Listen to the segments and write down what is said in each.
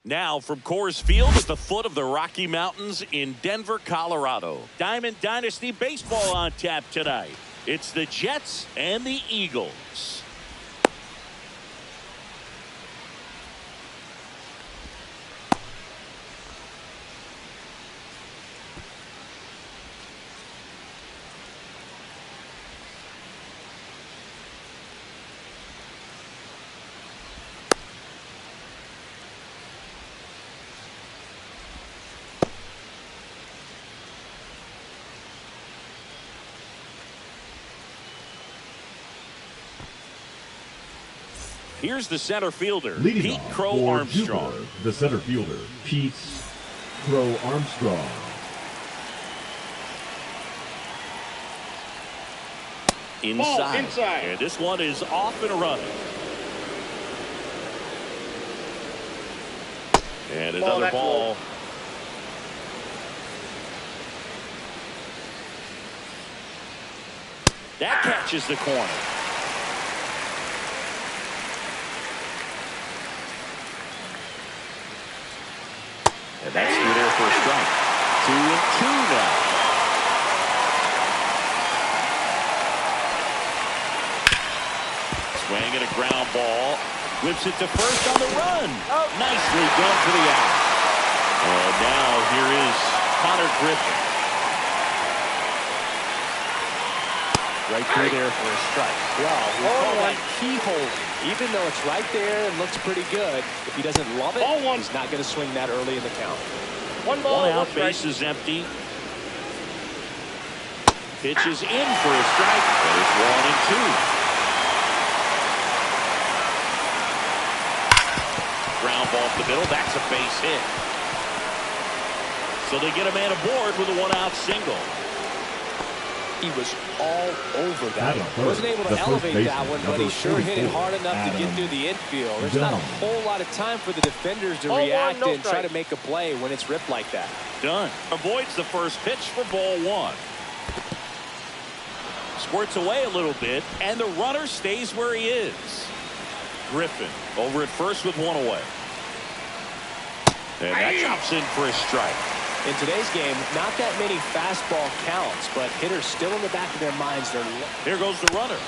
Now from Coors Field at the foot of the Rocky Mountains in Denver, Colorado. Diamond Dynasty Baseball on tap tonight. It's the Jets and the Eagles. Here's the center fielder, Pete Crow Armstrong. Jupiter, the center fielder, Pete Crow Armstrong. Inside. And this one is off and running. And another ball. That catches the corner. And that's through there for a strike. 2-2 now. Swing and a ground ball. Whips it to first on the run. Nicely done for the out. And now here is Connor Griffin. Right through there for a strike. Wow, we call that keyhole. Even though it's right there and looks pretty good, if he doesn't love it, he's not going to swing that early in the count. One out, base is empty. Pitches in for a strike. There's 1-2. Ground ball up the middle. That's a base hit. So they get a man aboard with a one-out single. He was all over that one. Wasn't able to elevate that one, but he sure hit it hard enough to get through the infield. There's not a whole lot of time for the defenders to react and try to make a play when it's ripped like that. Done. Avoids the first pitch for ball one. Squirts away a little bit, and the runner stays where he is. Griffin over at first with one away. And that drops in for a strike. In today's game, not that many fastball counts, but hitters still in the back of their minds. Here goes the runner.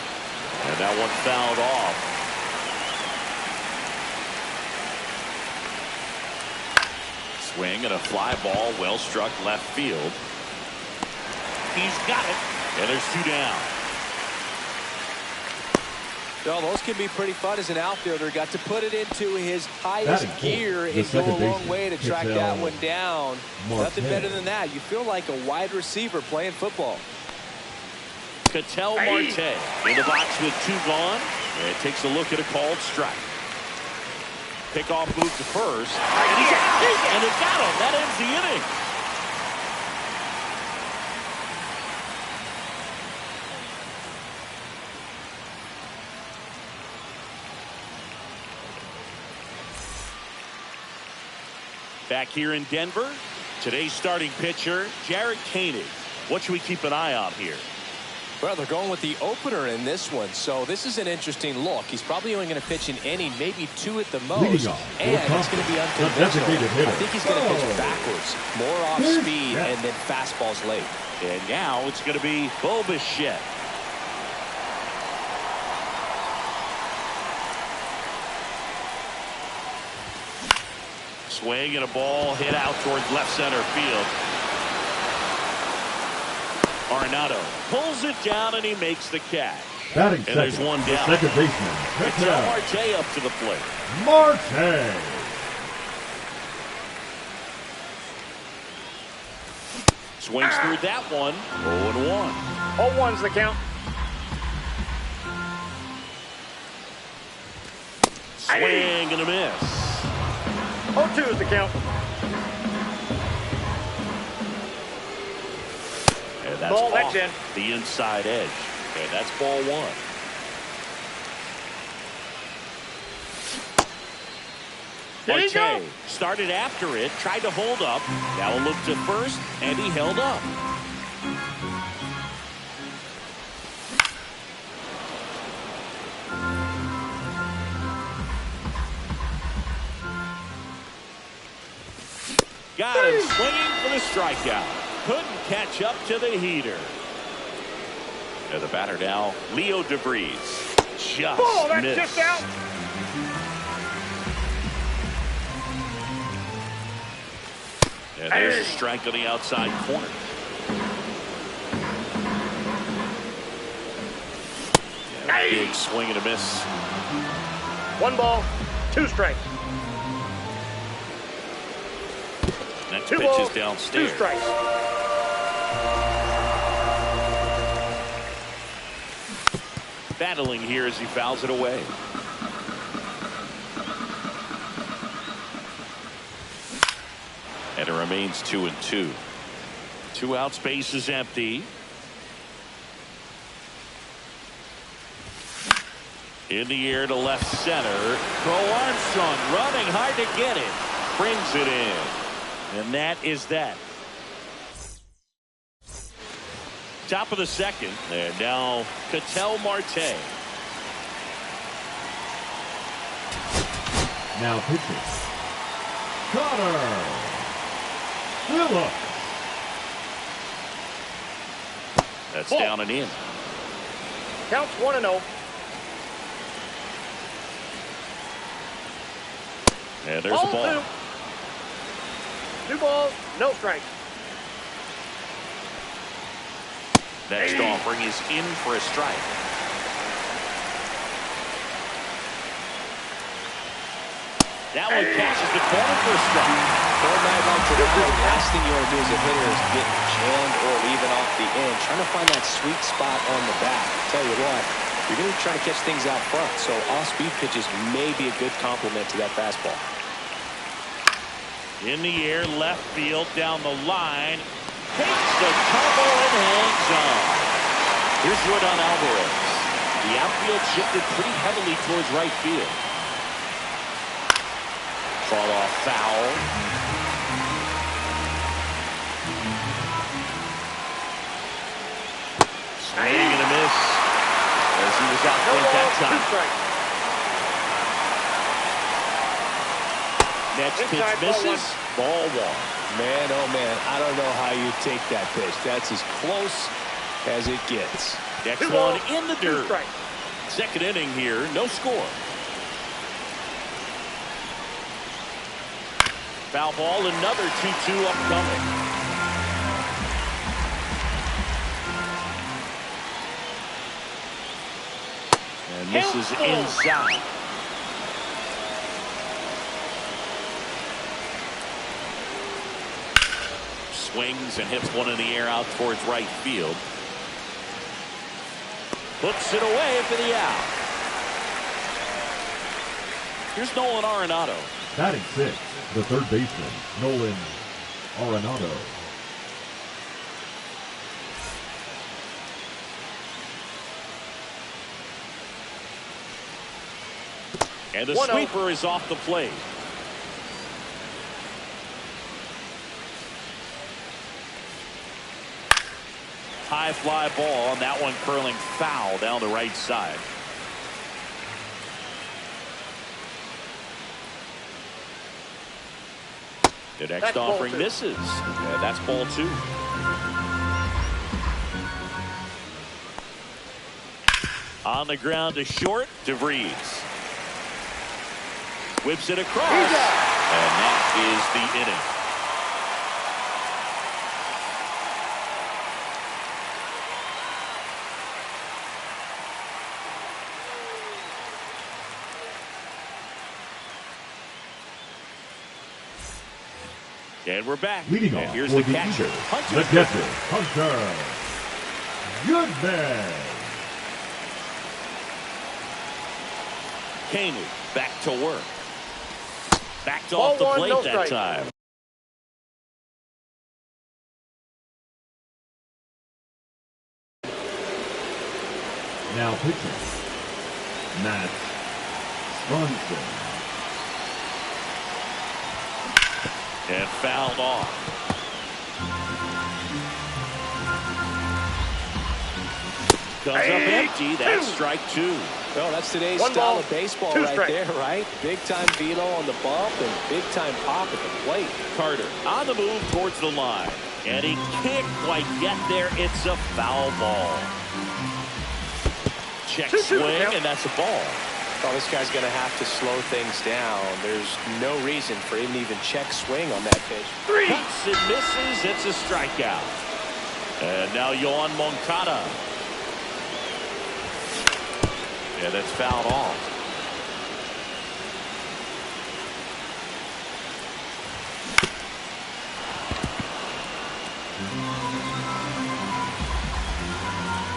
And that one fouled off. Swing and a fly ball, well struck left field. He's got it. And there's 2 down. Well, those can be pretty fun as an outfielder. Got to put it into his highest gear and go a long way to track that one down. Nothing better than that. You feel like a wide receiver playing football. Ketel Marte in the box with 2 gone. And takes a look at a called strike. Pickoff move to first. And he's out. And it got him. That ends the inning. Back here in Denver, today's starting pitcher, Jared Koenig. What should we keep an eye on here? Well, they're going with the opener in this one, so this is an interesting look. He's probably only going to pitch an inning, maybe 2 at the most, and it's going to be unconventional. I think he's going to pitch backwards, more off speed, and then fastballs late. And now it's going to be Bo Bichette. Swing and a ball hit out towards left center field. Arenado pulls it down and he makes the catch. And there's 1 down. Second baseman. Ketel Marte up to the plate. Marte. Swings through that one. 0-1. 0-1's the count. Swing and a miss. 0-2 is the count. And that's ball off the inside edge. And that's ball 1. Marte started after it, tried to hold up. Now a look to first, and he held up. got him swinging for the strikeout. Couldn't catch up to the heater. And the batter now, Leo DeVries. Just that's missed. just out. And there's a strike on the outside corner. Big swing and a miss. 1 ball, 2 strikes. Next 2 pitch balls, is downstairs. 2 strikes. Battling here as he fouls it away. And it remains 2-2. 2 outs, base is empty. In the air to left center. Crow Armstrong running hard to get it. Brings it in. And that is that. Top of the second. And now Ketel Marte. Now pitching. Connor Phillips. That's down and in. Counts 1-0. And there's the ball. 2 balls, no strikes. Next offering is in for a strike. That one catches the corner for a strike. For a night like today, the last thing you want to do as a hitter is get jammed or even off the end. Trying to find that sweet spot on the bat. Tell you what, you're going to try to catch things out front, so off-speed pitches may be a good complement to that fastball. In the air, left field, down the line. Takes the tumble and hangs on. Here's Yordan Alvarez. The outfield shifted pretty heavily towards right field. Fall off foul. Swing and a miss as he was out front that time. Next pitch misses. Ball 1. Man, oh man, I don't know how you take that pitch. That's as close as it gets. Next one in the dirt. Second inning here, no score. Foul ball, another 2-2 upcoming. And this is inside. Swings and hits one in the air out towards right field. Puts it away for the out. Here's Nolan Arenado. Batting 6, the third baseman, Nolan Arenado. And the sweeper is off the plate. High fly ball, and that one curling foul down the right side. The next offering misses, and that's ball 2. On the ground to short, DeVries. Whips it across, and that is the inning. And we're back. Leading off, here's the catcher, the catcher, Hunter Goodman. Caney back to work. Backed off the plate that time. Now pitching, Matt Swanson. And fouled off. Comes up empty. That's strike two. Well, that's today's One style ball, of baseball two right strikes. there, right? Big-time velo on the bump and big-time pop at the plate. Carter on the move towards the line. And he can't quite get there. It's a foul ball. Check swing, and that's a ball. Well, this guy's going to have to slow things down. There's no reason for him to even check swing on that pitch. Cuts and misses. It's a strikeout. And now Yohan Moncada. Yeah, that's fouled off.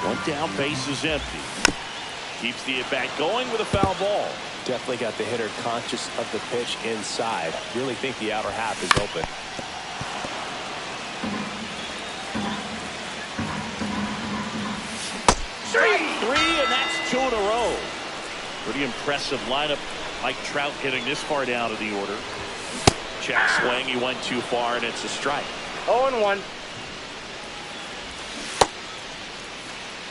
One down, base is empty. Keeps the at-bat going with a foul ball. Definitely got the hitter conscious of the pitch inside. Really think the outer half is open. Three, and that's two in a row. Pretty impressive lineup. Mike Trout getting this far down to the order. Check swing. He went too far, and it's a strike. 0-1.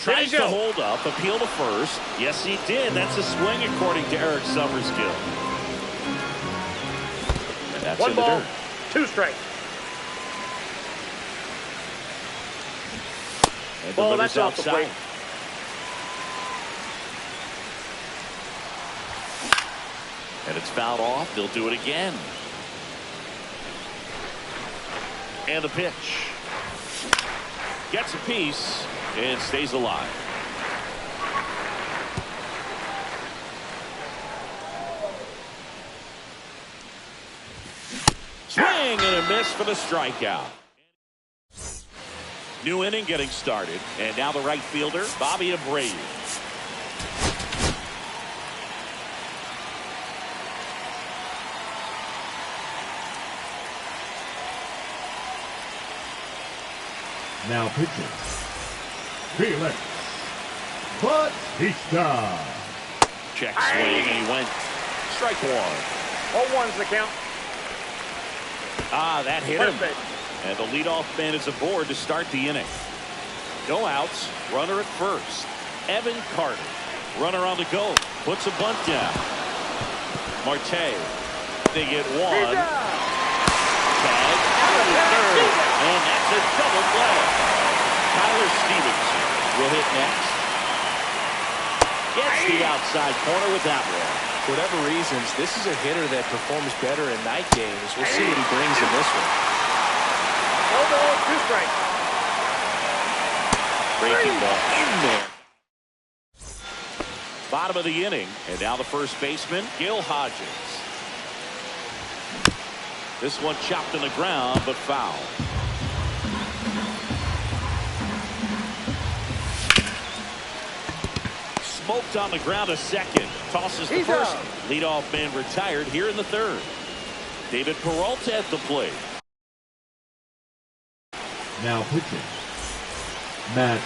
Tries to hold up, appeal to first. Yes, he did. That's a swing, according to Eric Summerskill. And that's One in the ball, dirt. two strikes. And Ball, delivers that's off the outside. plate. And it's fouled off. They'll do it again. And the pitch. Gets a piece and stays alive. Swing and a miss for the strikeout. New inning getting started. And now the right fielder, Bobby Abreu. Now pitching, Felix Bautista. Check swing, and he went strike one. 0-1's the count. Ah, that hit him. Perfect. And the leadoff man is aboard to start the inning. No outs, runner at first. Evan Carter, runner on the go, puts a bunt down. Marte, they get one. Tag out of the third, and that's a double play. Tyler Stevens will hit next. Gets the outside corner with that one. For whatever reasons, this is a hitter that performs better in night games. We'll see what he brings in this one. 0-ball, two strikes. Breaking ball in there. Bottom of the inning, and now the first baseman, Gil Hodges. This one chopped in the ground, but foul. Smoked on the ground a second. Tosses the first. Leadoff man retired here in the third. David Peralta at the plate. Now pitching, Matt.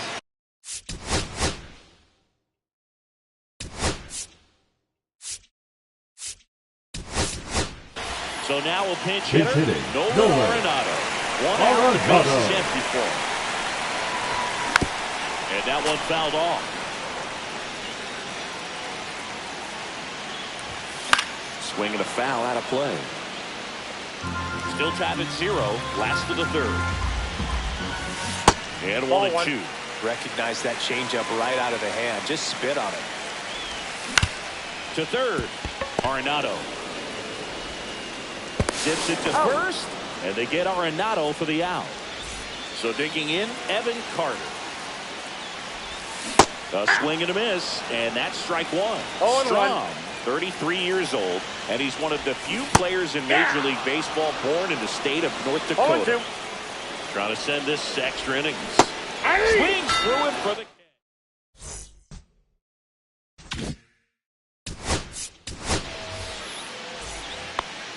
So now a pinch Pinch hitter, hitting, Nolan Nolan Arenado. One out, Arenado. base is empty for him. And that one fouled off. Swing and a foul out of play. Still tied at 0, last of the third. And 1-2. Recognize that changeup right out of the hand. Just spit on it. To third, Arenado. Dips it to first, and they get Arenado for the out. So digging in, Evan Carter. A swing and a miss, and that's strike one. Strong, 33 years old, and he's one of the few players in Major League Baseball born in the state of North Dakota. Trying to send this to extra innings. Swings through him for the catch.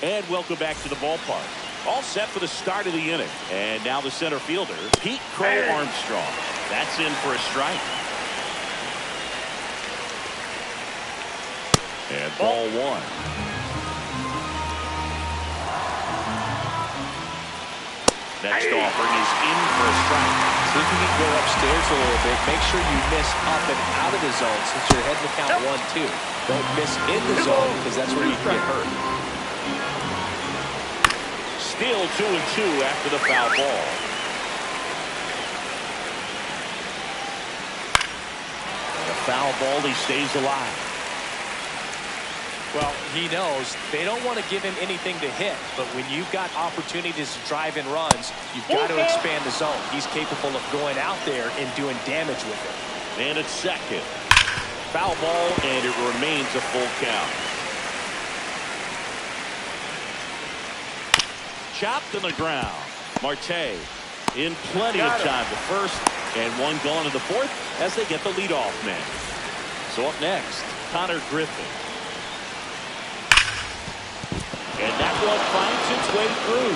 And welcome back to the ballpark. All set for the start of the inning. And now the center fielder, Pete Crow Armstrong. That's in for a strike. And ball one. Next offering is in for a strike. See if you can go upstairs a little bit. Make sure you miss up and out of the zone since you're heading to count 1-2. Don't miss in the zone because that's where you can get hurt. Still 2-2 after the foul ball. And a foul ball, he stays alive. Well, he knows they don't want to give him anything to hit, but when you've got opportunities to drive in runs, you've got to expand the zone. He's capable of going out there and doing damage with it. And it's second. Foul ball, and it remains a full count. Chopped in the ground. Marte in plenty of time to first, and one gone in the fourth as they get the leadoff man. So up next, Connor Griffin. And that one finds its way through.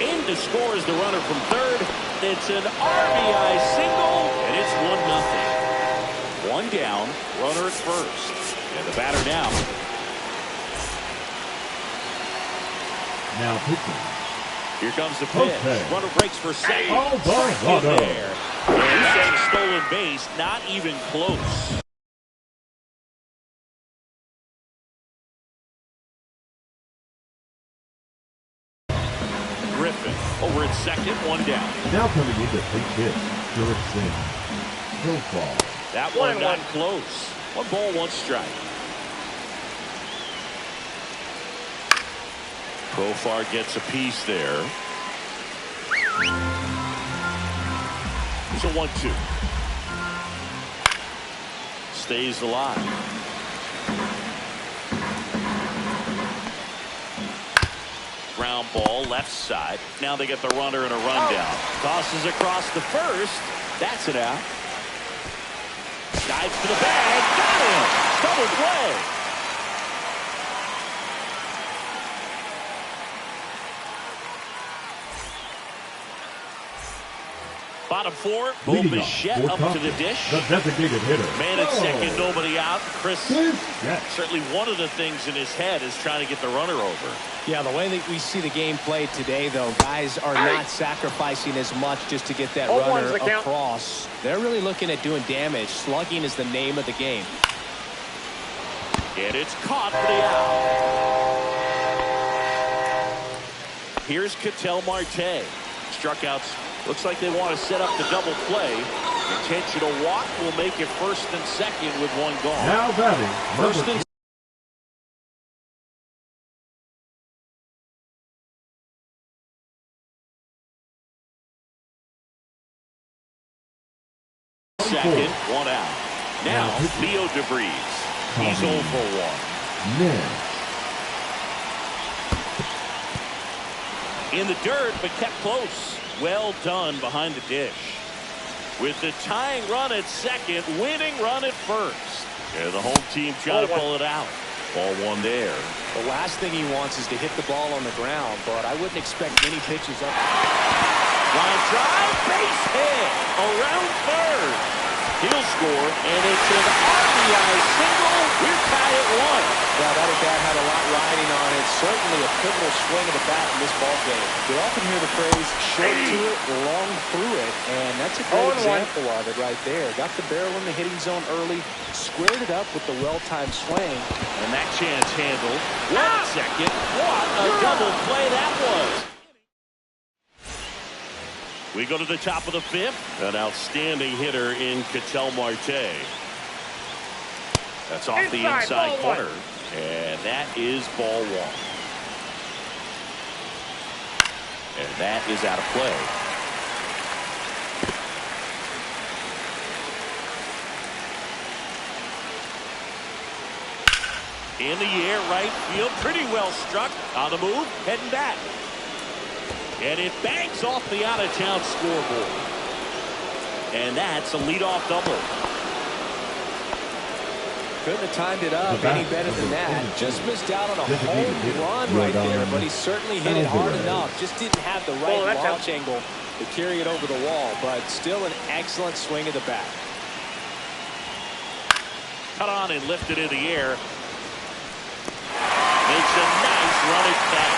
In to score is the runner from third. It's an RBI single, and it's 1-0. One down, runner at first. And the batter now. Now pitching. Here comes the pitch. Okay. Runner breaks for second. Oh, Stuck in there. And that's a stolen base, not even close. Griffin over at second, one down. Now coming in to take hits, Jurickson. Profile. That one not close. 1 ball, 1 strike. Profar gets a piece there. It's a 1-2. Stays alive. Ground ball, left side. Now they get the runner and a rundown. Tosses across the first. That's it out. Dives to the bag. Got him. Double play. Bottom 4. Boom, Bichette up to the dish. The designated hitter. Man at second, nobody out. Chris, certainly one of the things in his head is trying to get the runner over. Yeah, the way that we see the game played today, though, guys are not sacrificing as much just to get that runner across. They're really looking at doing damage. Slugging is the name of the game. And it's caught for the out. Here's Ketel Marte. Struckouts. Looks like they want to set up the double play. Intentional walk will make it first and second with one gone. Now batting. First and second, one out. Now, Leo DeVries. He's 0 for 1. In the dirt, but kept close. Well done behind the dish. With the tying run at second, winning run at first. Yeah, the home team trying to pull it out. Ball 1 there. The last thing he wants is to hit the ball on the ground, but I wouldn't expect many pitches up. Line drive, base hit, around third. He'll score, and it's an RBI single. We're tied at 1. Yeah, that at bat had a lot riding on it. Certainly a pivotal swing of the bat in this ball game. You often hear the phrase, short to it, long through it, and that's a great example of it right there. Got the barrel in the hitting zone early, squared it up with the well-timed swing. And that chance handled. 1 second. What a double play that was. We go to the top of the 5th. An outstanding hitter in Ketel Marte. That's off the inside corner. And that is ball 1. And that is out of play. In the air, right field. Pretty well struck. On the move, heading back. And it bangs off the out-of-town scoreboard. And that's a leadoff double. Couldn't have timed it up any better than that. Just missed out on a home run right there, but he certainly hit it hard enough. Just didn't have the right launch angle to carry it over the wall, but still an excellent swing of the bat. Cut on and lifted in the air. Makes a nice run at bat.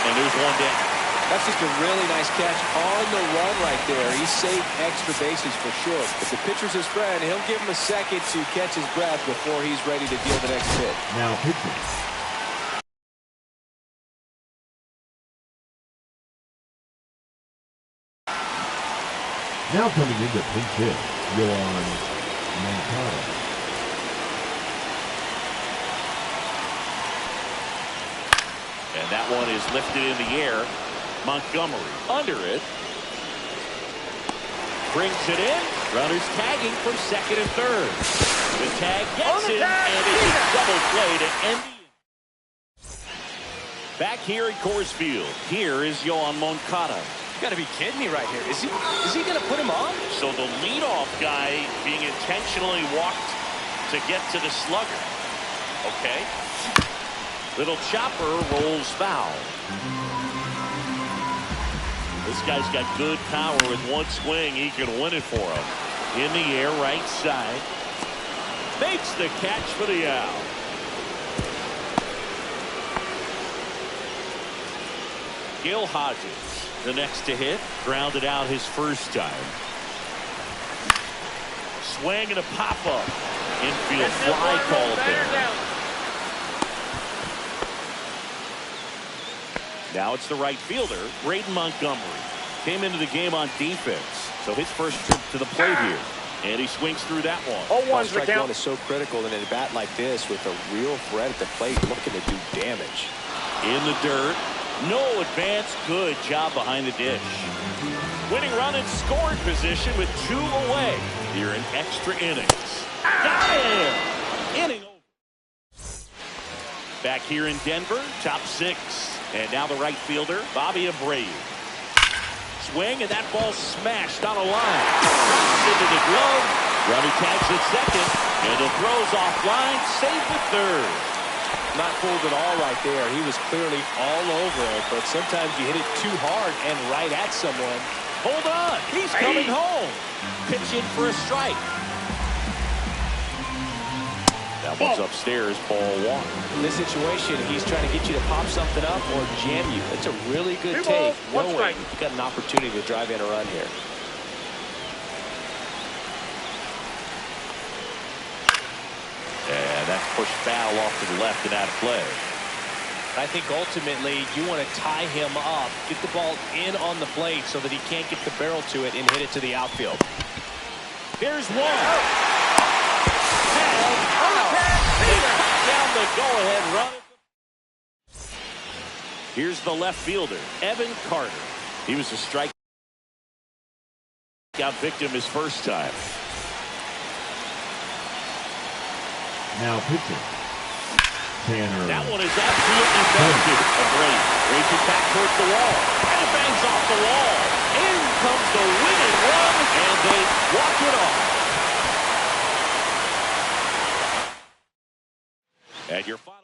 And there's one down. That's just a really nice catch on the run right there. He saved extra bases for sure. If the pitcher's his friend, he'll give him a second to catch his breath before he's ready to deal the next pitch. Now pitching. Now coming into pinch hit, Yohan Moncada. And that one is lifted in the air. Montgomery under it. Brings it in. Runners tagging from second and third. The tag gets him, and it's a double play to end the inning. Back here at Coors Field, here is Yohan Moncada. You got to be kidding me right here. Is he going to put him on? So the leadoff guy being intentionally walked to get to the slugger. Okay. Little chopper rolls foul. This guy's got good power. With one swing, he can win it for him. In the air, right side. Makes the catch for the out. Gil Hodges, the next to hit, grounded out his first time. Swing and a pop-up. Infield fly called there. Now it's the right fielder, Braden Montgomery. Came into the game on defense, so his first trip to the plate here. And he swings through that one. 0-1's the Strike count. one is so critical in a bat like this with a real threat at the plate looking to do damage. In the dirt. No advance. Good job behind the dish. Winning run in scoring position with 2 away here in extra innings. Got him! Inning over. Back here in Denver, top 6. And now the right fielder, Bobby Abreu. Swing, and that ball smashed on a line. Drops into the glove. Runner tags at second. And the throw's offline. Safe at third. Not fooled at all right there. He was clearly all over it, but sometimes you hit it too hard and right at someone. Hold on. He's coming home. Pitch in for a strike. That one's upstairs, ball 1. In this situation, he's trying to get you to pop something up or jam you. That's a really good take. Knowing you've got an opportunity to drive in a run here. And that's pushed foul off to the left and out of play. I think ultimately you want to tie him up, get the ball in on the plate so that he can't get the barrel to it and hit it to the outfield. Here's one. Down the go-ahead run. Here's the left fielder, Evan Carter. He was a strikeout victim his first time. Now pitching. Tanner. That one is absolutely belted. Abreu races it back towards the wall. And it bangs off the wall. In comes the winning run, and they walk it off. And your final.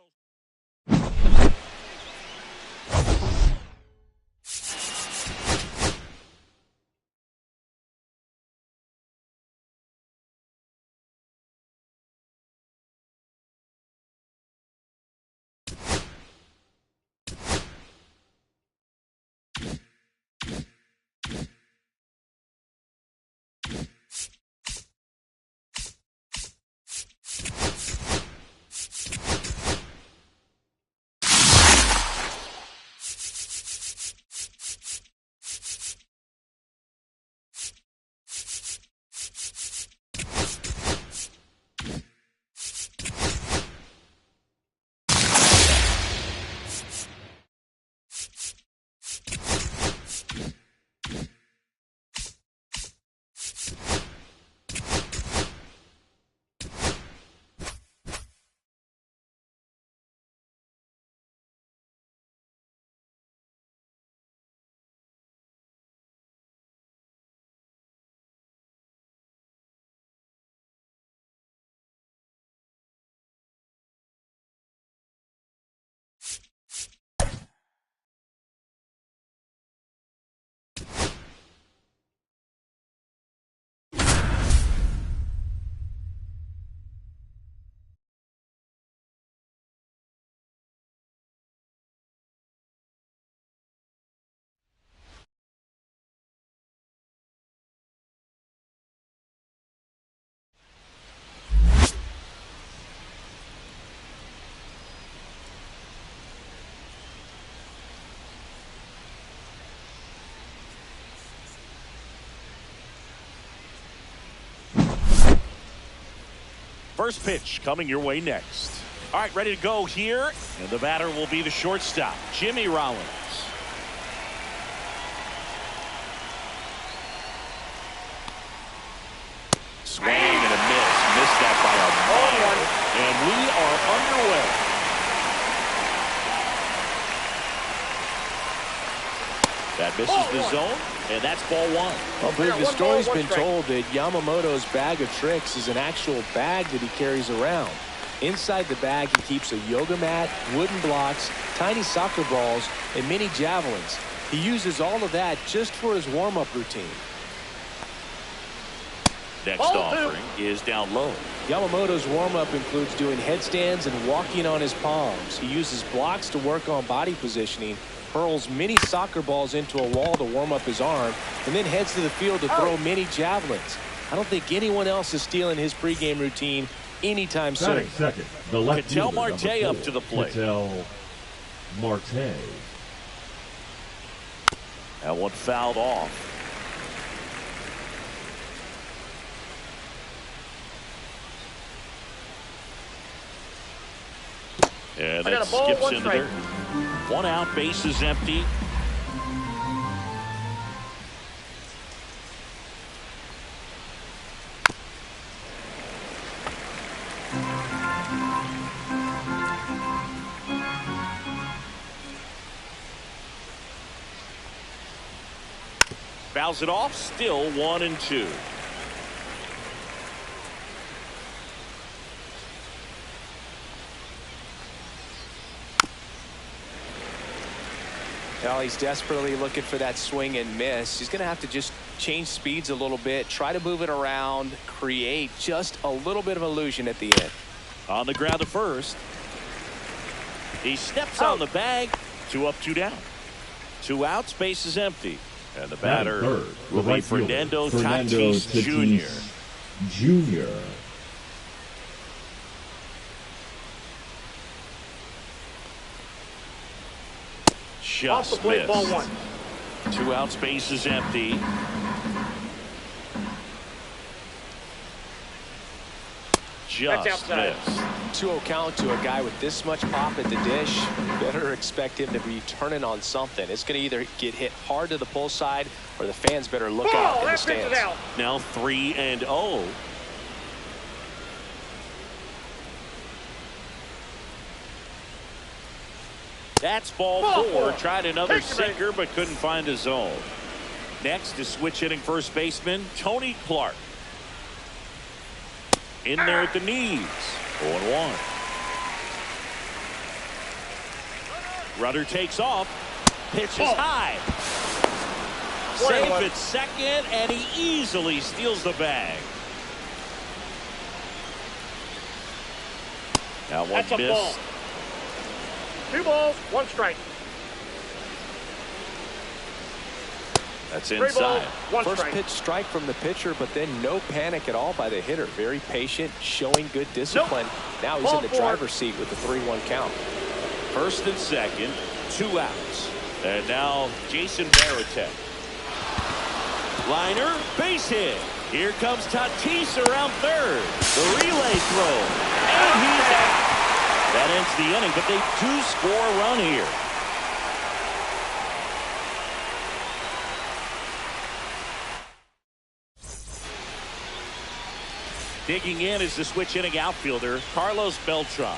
First pitch coming your way next. All right, ready to go here. And the batter will be the shortstop, Jimmy Rollins. Swing and a miss. Missed that by a mile. And we are underway. That misses the zone, and that's ball one. Well, Boog, the story's been told that Yamamoto's bag of tricks is an actual bag that he carries around. Inside the bag, he keeps a yoga mat, wooden blocks, tiny soccer balls, and mini javelins. He uses all of that just for his warm-up routine. Next offering is down low. Yamamoto's warm-up includes doing headstands and walking on his palms. He uses blocks to work on body positioning, hurls mini soccer balls into a wall to warm up his arm, and then heads to the field to throw mini javelins. I don't think anyone else is stealing his pregame routine anytime soon. Second, the left Ketel Marte up to the plate. Ketel Marte. That one fouled off. And that skips into there. One out, base is empty. Fouls it off, still 1-2. Well, he's desperately looking for that swing and miss. He's going to have to just change speeds a little bit, try to move it around, create just a little bit of illusion at the end. On the ground to first. He steps on the bag. 2 up, 2 down. 2 outs, base is empty. And the batter will be Fernando Tatis Jr. Just missed. Ball one. 2 outs, base is empty. Just missed. 2-0 count to a guy with this much pop at the dish. Better expect him to be turning on something. It's going to either get hit hard to the pull side, or the fans better look out in the stands. Now 3-0. That's ball 4. Tried another sinker, but couldn't find a zone. Next is switch hitting first baseman Tony Clark. In there at the knees. 0-1. Rudder takes off. Pitch is high. Safe at second, and he easily steals the bag. That one That's a missed. ball. 2 balls, 1 strike. That's 3 inside. balls, 1 First strike. pitch strike from the pitcher, but then no panic at all by the hitter. Very patient, showing good discipline. Now he's in the driver's seat with the 3-1 count. First and second, 2 outs. And now Jason Varitek. Liner, base hit. Here comes Tatis around third. The relay throw. And he's out. That ends the inning, but they do score a run here. Digging in is the switch hitting outfielder, Carlos Beltran.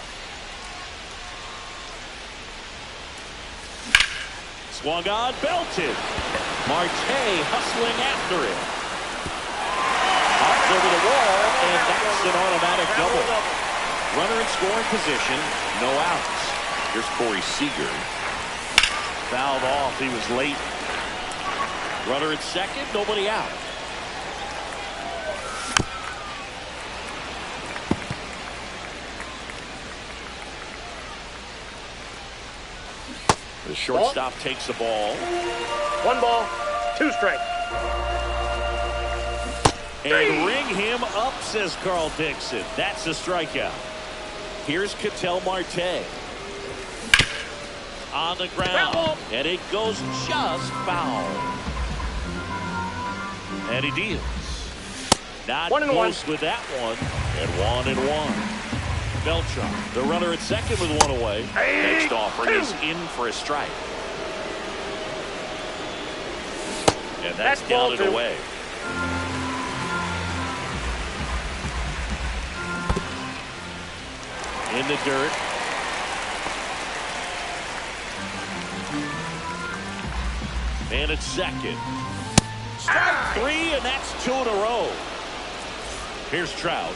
Swung on, belted. Marte hustling after it. Hops over the wall, and that's an automatic double. Runner in scoring position, no outs. Here's Corey Seager. Fouled off, he was late. Runner at second, nobody out. The shortstop takes the ball. 1 ball, 2 strikes. And ring him up, says Carl Dixon. That's a strikeout. Here's Ketel Marte. On the ground. Foul. And it goes just foul. And he deals. Not 1-1 close with that one. And 1-1. Beltran, the runner at second with one away. Next offering is in for a strike. And that's down and away. In the dirt. And it's second. Strike three, and that's 2 in a row. Here's Trout.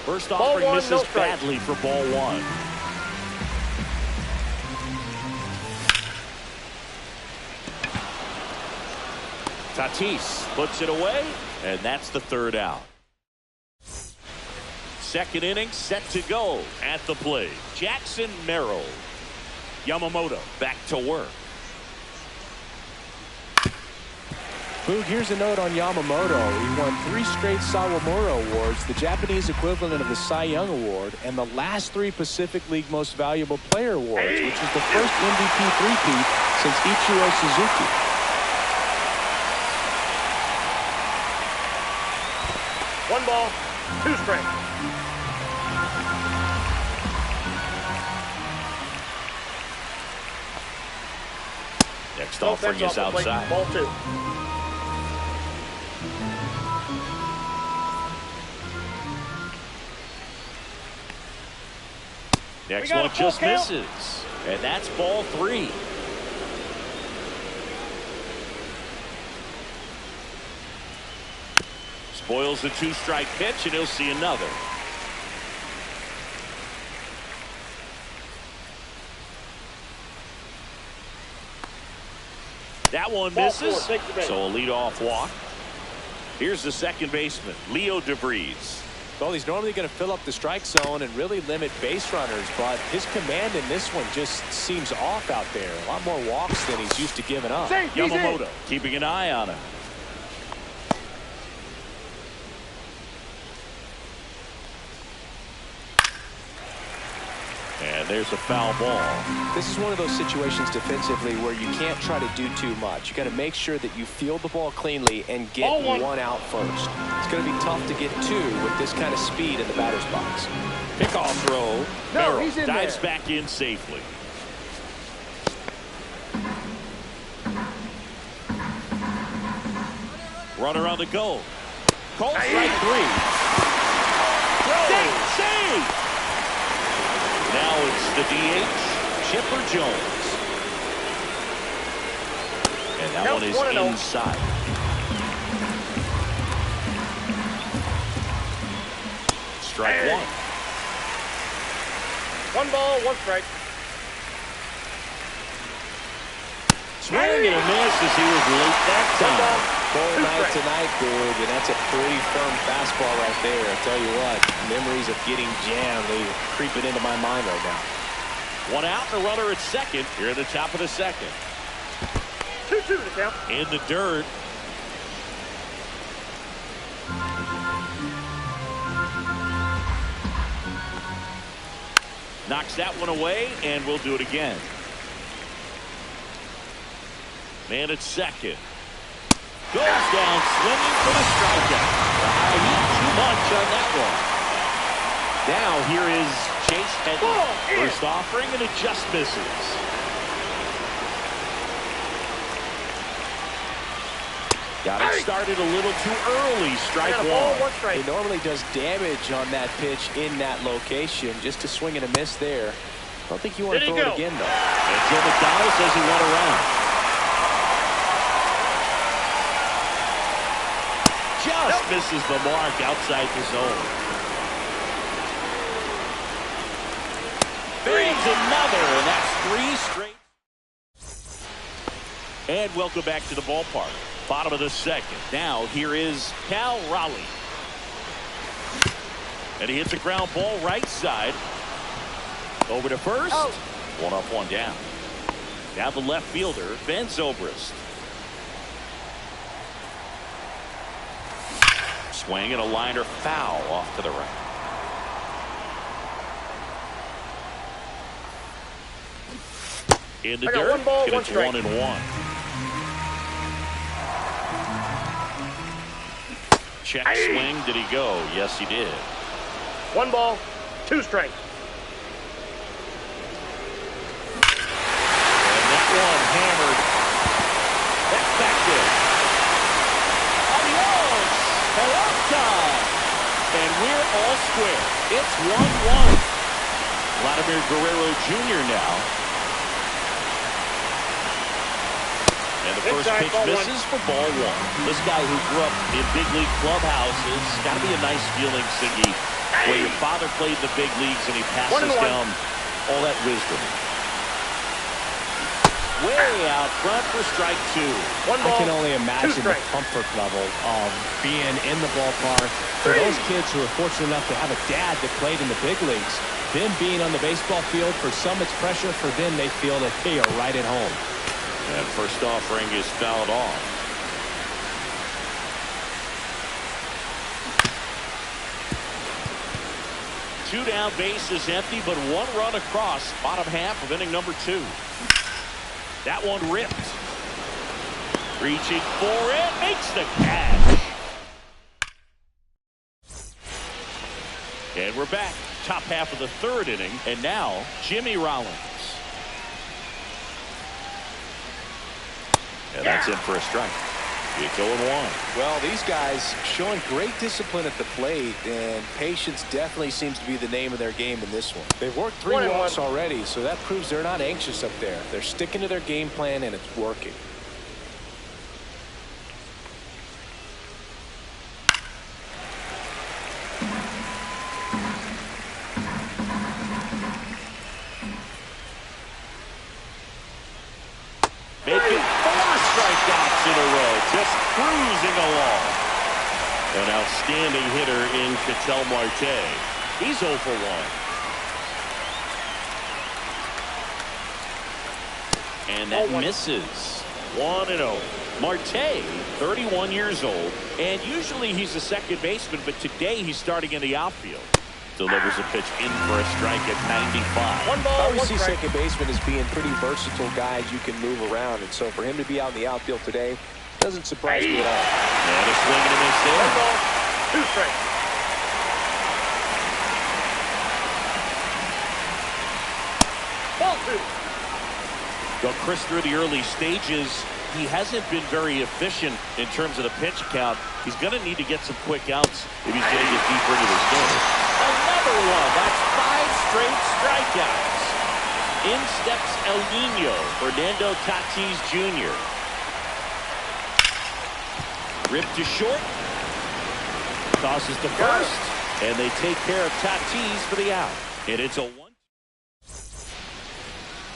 First offering misses badly for ball one. Tatis puts it away, and that's the third out. Second inning set to go. At the plate, Jackson Merrill. Yamamoto back to work. Boog, here's a note on Yamamoto. He won 3 straight Sawamura Awards, the Japanese equivalent of the Cy Young Award, and the last 3 Pacific League Most Valuable Player Awards, which was the first MVP three-peat since Ichiro Suzuki. One ball, 2 strikes. Next offering is outside. Ball 2. Next one just misses. And that's ball 3. Spoils the 2-strike pitch, and he'll see another. That one misses, so a leadoff walk. Here's the second baseman, Leo DeVries. Well, he's normally going to fill up the strike zone and really limit base runners, but his command in this one just seems off out there. A lot more walks than he's used to giving up. Yamamoto keeping an eye on him. And there's a foul ball. This is one of those situations defensively where you can't try to do too much. You got to make sure that you field the ball cleanly and get one out first. It's going to be tough to get 2 with this kind of speed in the batter's box. Pickoff throw. Merrill he's in dives there. back in safely. Runner on the go. Called strike 3. Save! Now it's the DH, Chipper Jones. And that one is inside. Strike 1. 1 ball, 1 strike. Swing and a miss as he was late that time. Full night tonight, Boog, and that's a pretty firm fastball right there. I tell you what, memories of getting jammed, they creeping into my mind right now. 1 out, and a runner at second here at the top of the second. 2-2 to count. In the dirt. Knocks that one away, and we'll do it again. Man at second. Goes down swinging for the strikeout. Too much on that one. Now here is Chase Headley. First offering, and it just misses. Got it started a little too early. Strike 1. He normally does damage on that pitch in that location. Just a swing and a miss there. I don't think you want to throw it again, though. And Joe McDonald says he went around. Just misses the mark outside the zone. Bangs another, and that's 3 straight. And welcome back to the ballpark. Bottom of the second. Now here is Cal Raleigh. And he hits a ground ball right side. Over to first. 1 up, 1 down. Now the left fielder, Ben Zobrist. Swing and a liner foul off to the right. In the dirt, and it's 1-1. Check swing. Did he go? Yes, he did. 1 ball, 2 strikes. And that one hammered. That's back there. Adios. Pelota. And we're all square. It's 1-1. Vladimir Guerrero Jr. now. And the first pitch misses for ball 1. This guy who grew up in big league clubhouses, got to be a nice feeling, Siggy, where your father played in the big leagues and he passes down all that wisdom. Way out front for strike 2. 1 ball, I can only imagine the comfort level of being in the ballpark for those kids who are fortunate enough to have a dad that played in the big leagues. Them being on the baseball field, for some it's pressure. For them, they feel that they are right at home. And first offering is fouled off. Two down, base is empty, but 1 run across. Bottom half of inning number 2. That one ripped. Reaching for it, makes the catch. And we're back. Top half of the 3rd inning, and now Jimmy Rollins. And that's in for a strike. It's 0-1. Well, these guys showing great discipline at the plate, and patience definitely seems to be the name of their game in this one. They've worked 3 walks already, so that proves they're not anxious up there. They're sticking to their game plan, and it's working. Making 4 strikeouts in a row, just cruising along. An outstanding hitter in Ketel Marte. He's 0 for 1. And that misses. 1-0. Marte, 31 years old, and usually he's a second baseman, but today he's starting in the outfield. Delivers a pitch in for a strike at 95. 1 ball, I always 1 see strike. second baseman as being pretty versatile guys you can move around, and so for him to be out in the outfield today doesn't surprise me at all. And a swing and a miss 1 there. ball, 2 strikes. Ball 2. Well, Chris, through the early stages, he hasn't been very efficient in terms of the pitch count. He's going to need to get some quick outs if he's going to get deeper into this game. Another one. That's 5 straight strikeouts. In steps El Nino, Fernando Tatis Jr. Ripped to short. Tosses to first. And they take care of Tatis for the out. And it's a 1.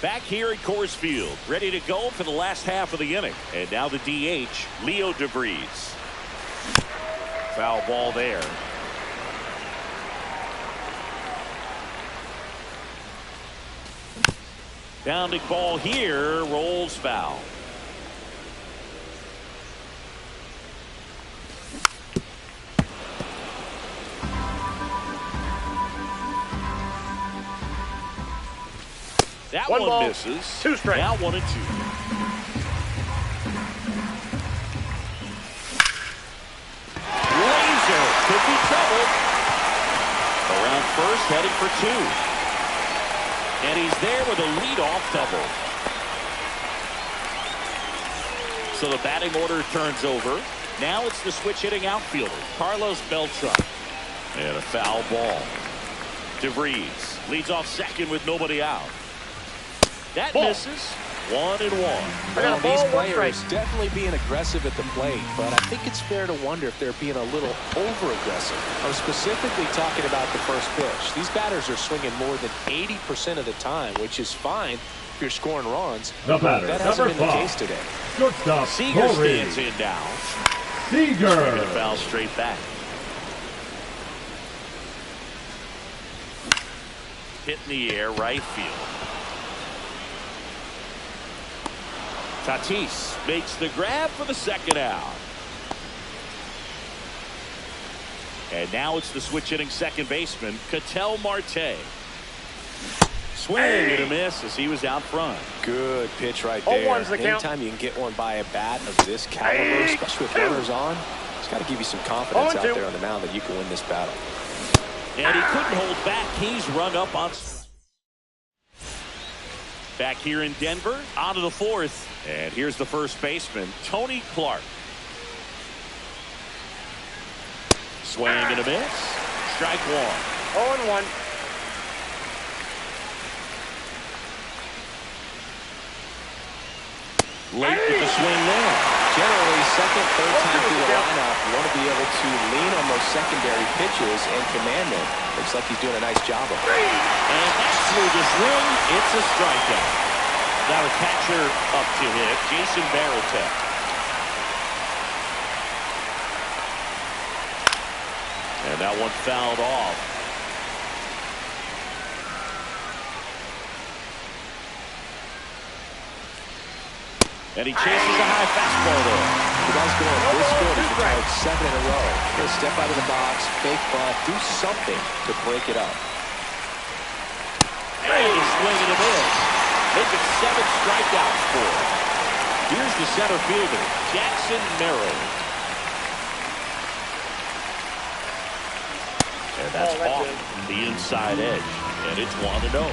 Back here at Coors Field, ready to go for the last half of the inning. And now the DH, Leo DeVries. Foul ball there. Bounding ball here, rolls foul. That 1 one ball, misses. 2 strikes. Now 1-2. Laser could be trouble. Around first, heading for 2. And he's there with a leadoff double. So the batting order turns over. Now it's the switch hitting outfielder, Carlos Beltran. And a foul ball. DeVries leads off second with nobody out. That misses. 1-1. Well, these players definitely being aggressive at the plate, but I think it's fair to wonder if they're being a little over-aggressive. I'm specifically talking about the first pitch. These batters are swinging more than 80% of the time, which is fine if you're scoring runs. The batter, that hasn't been the number 5. case today. Shortstop, Seager Corey. stands in now. Seager. Swinging a foul straight back. Hit in the air, right field. Tatis makes the grab for the second out. And now it's the switch hitting second baseman, Ketel Marte. Swing and a miss as he was out front. Good pitch right there. The count. Anytime you can get one by a bat of this caliber, especially with runners on, it's Got to give you some confidence out 0-2. there on the mound that you can win this battle. And he couldn't hold back. He's rung up on. Back here in Denver, on to the fourth. And here's the first baseman, Tony Clark. Swing and a miss. Strike one. 0-1. Late with the swing there. Generally, second, third time through the lineup, you want to be able to lean on those secondary pitches and command them. Looks like he's doing a nice job of it. And that's through the swing. It's a strikeout. Now a catcher up to hit, Jason Varitek. And that one fouled off. And he chases a high fastball there. The guy's going this good. He's retired 7 in a row. He'll step out of the box, fake bunt, do something to break it up. And a swing and a miss. Making 7 strikeouts for him. Here's the center fielder, Jackson Merrill. And that's off the inside edge. And it's 1-0.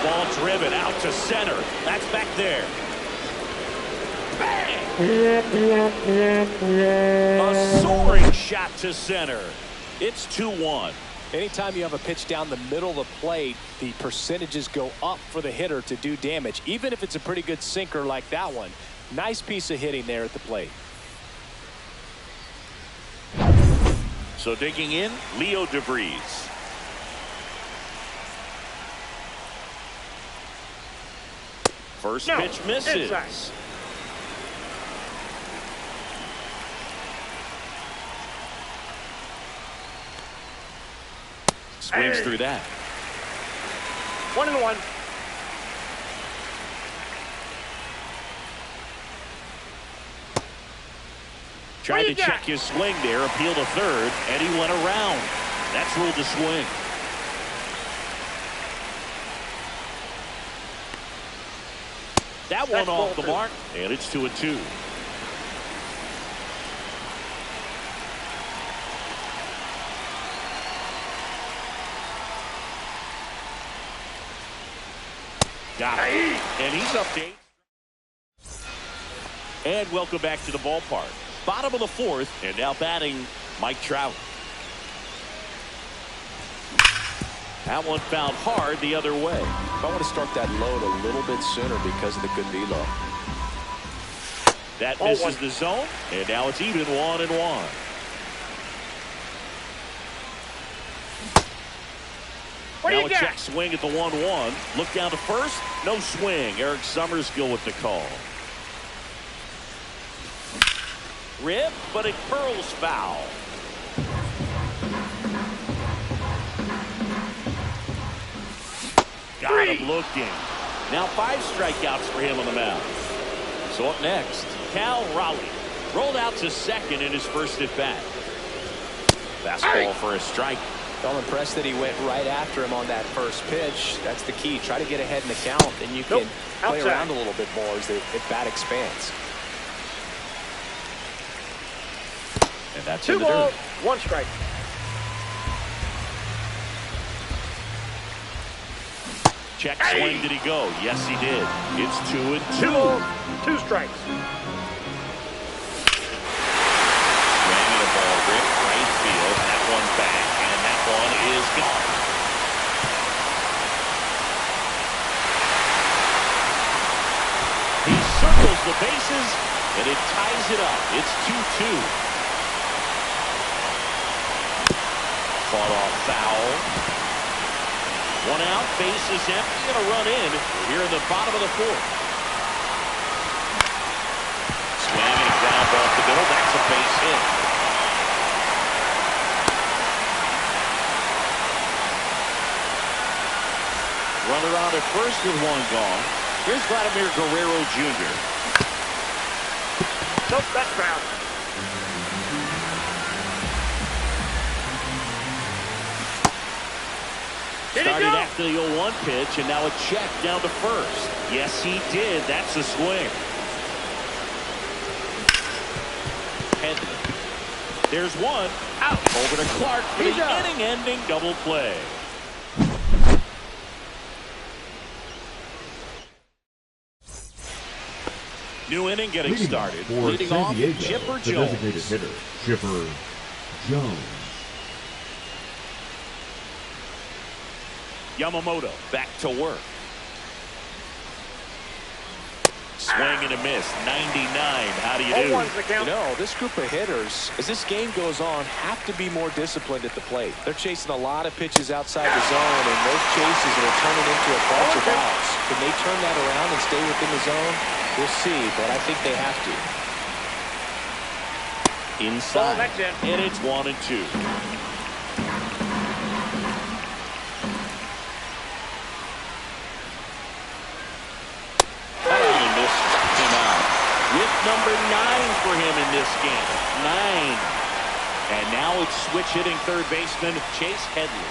Ball driven out to center. That's back there. Bang! A soaring shot to center. It's 2-1. Anytime you have a pitch down the middle of the plate, the percentages go up for the hitter to do damage, even if it's a pretty good sinker like that one. Nice piece of hitting there at the plate. So digging in, Leo DeVries. First pitch misses. Inside. Swings through that. 1-1. Tried to check his swing there, appealed to third, and he went around. That's ruled a swing. That one off the mark, and it's 2-2. Got it. And he's up to 8. And welcome back to the ballpark. Bottom of the fourth, and now batting Mike Trout. That one fouled hard the other way. I want to start that load a little bit sooner because of the good velo. That misses the zone, and now it's even 1-1. Now a check swing at the 1-1. Look down to first. No swing. Eric Summerskill with the call. Rip, but it curls foul. Got him looking. Now 5 strikeouts for him on the mound. So up next, Cal Raleigh. Rolled out to second in his first at bat. Fastball for a strike. I'm impressed that he went right after him on that first pitch. That's the key. Try to get ahead in the count, and you can play around a little bit more as the bat expands. And that's 2 balls, 1 strike. Check swing, did he go? Yes, he did. It's 2-2. 2 balls, 2 strikes. Swing and a ball rip right field. That one back, and that one is gone. He circles the bases, and it ties it up. It's 2-2. Fought off foul. 1 out, base is empty, and a run in here in the bottom of the fourth. Swing and a ground ball up the middle. That's a base hit. Runner on at first with 1 gone. Here's Vladimir Guerrero Jr. Nope, that's foul. Started after the 0-1 pitch, and now a check down to first. Yes, he did. That's a swing. Headley. There's one. Out. Over to Clark for the inning-ending double play. New inning getting started. Leading off, Chipper Jones. The designated hitter, Chipper Jones. Yamamoto back to work. Swing and a miss. 99. How do you do? You know, this group of hitters, as this game goes on, have to be more disciplined at the plate. They're chasing a lot of pitches outside the zone, and those chases are turning into a bunch of outs. Can they turn that around and stay within the zone? We'll see, but I think they have to. Inside, and it's 1-2. With number 9 for him in this game. 9. And now it's switch hitting third baseman Chase Headley.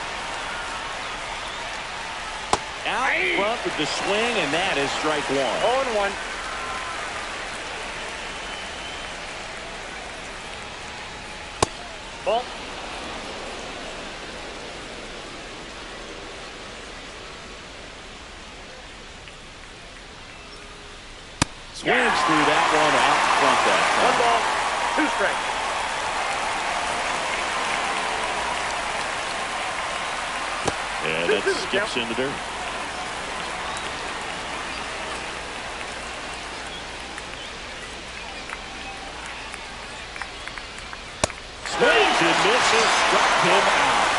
Out front with the swing, and that is strike 1. 0-1. Ball. Swings through that one out front that time. 1 ball, 2 strikes. Yeah, that skips in the dirt. Swings and misses, struck him out.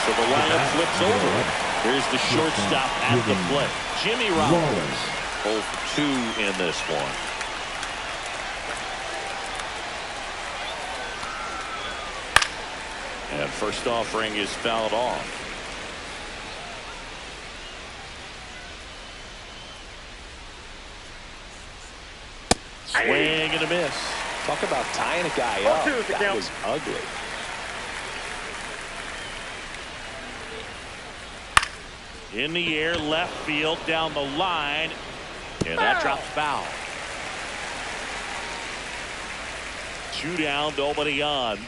So the lineup flips over. Here's the shortstop at the plate. Jimmy Rollins. 0 for 2 in this one. And first offering is fouled off. Swing and a miss. Talk about tying a guy up. That was ugly. In the air, left field, down the line. And that drops foul. 2 down, nobody on.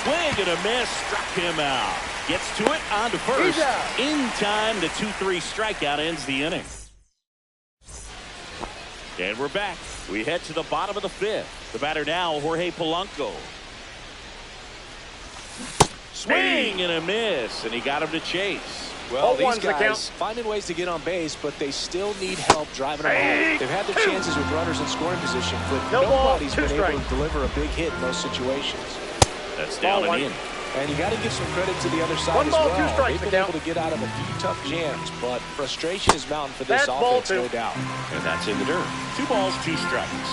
Swing and a miss, struck him out. Gets to it, on to first. In time, the 2-3 strikeout ends the inning. And we're back. We head to the bottom of the 5th. The batter now, Jorge Polanco. Swing and a miss, and he got him to chase. Well, these guys finding ways to get on base, but they still need help driving them home. They've had their chances with runners in scoring position, but nobody's been able to deliver a big hit in those situations. That's down and in. And you got to give some credit to the other side as well. They've been able to get out of a few tough jams, but frustration is mounting for this offense, no doubt. And that's in the dirt. 2 balls, 2 strikes.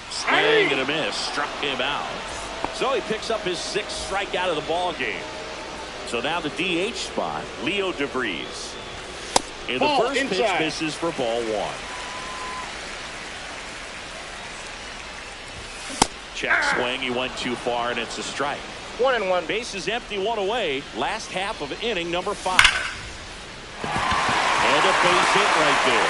Swing and a miss, struck him out. So he picks up his 6th strikeout of the ball game. So now the DH spot, Leo DeVries. And the first pitch misses for ball 1. Check swing, he went too far, and it's a strike. 1-1. Base is empty, 1 away. Last half of inning number 5. And a base hit right there.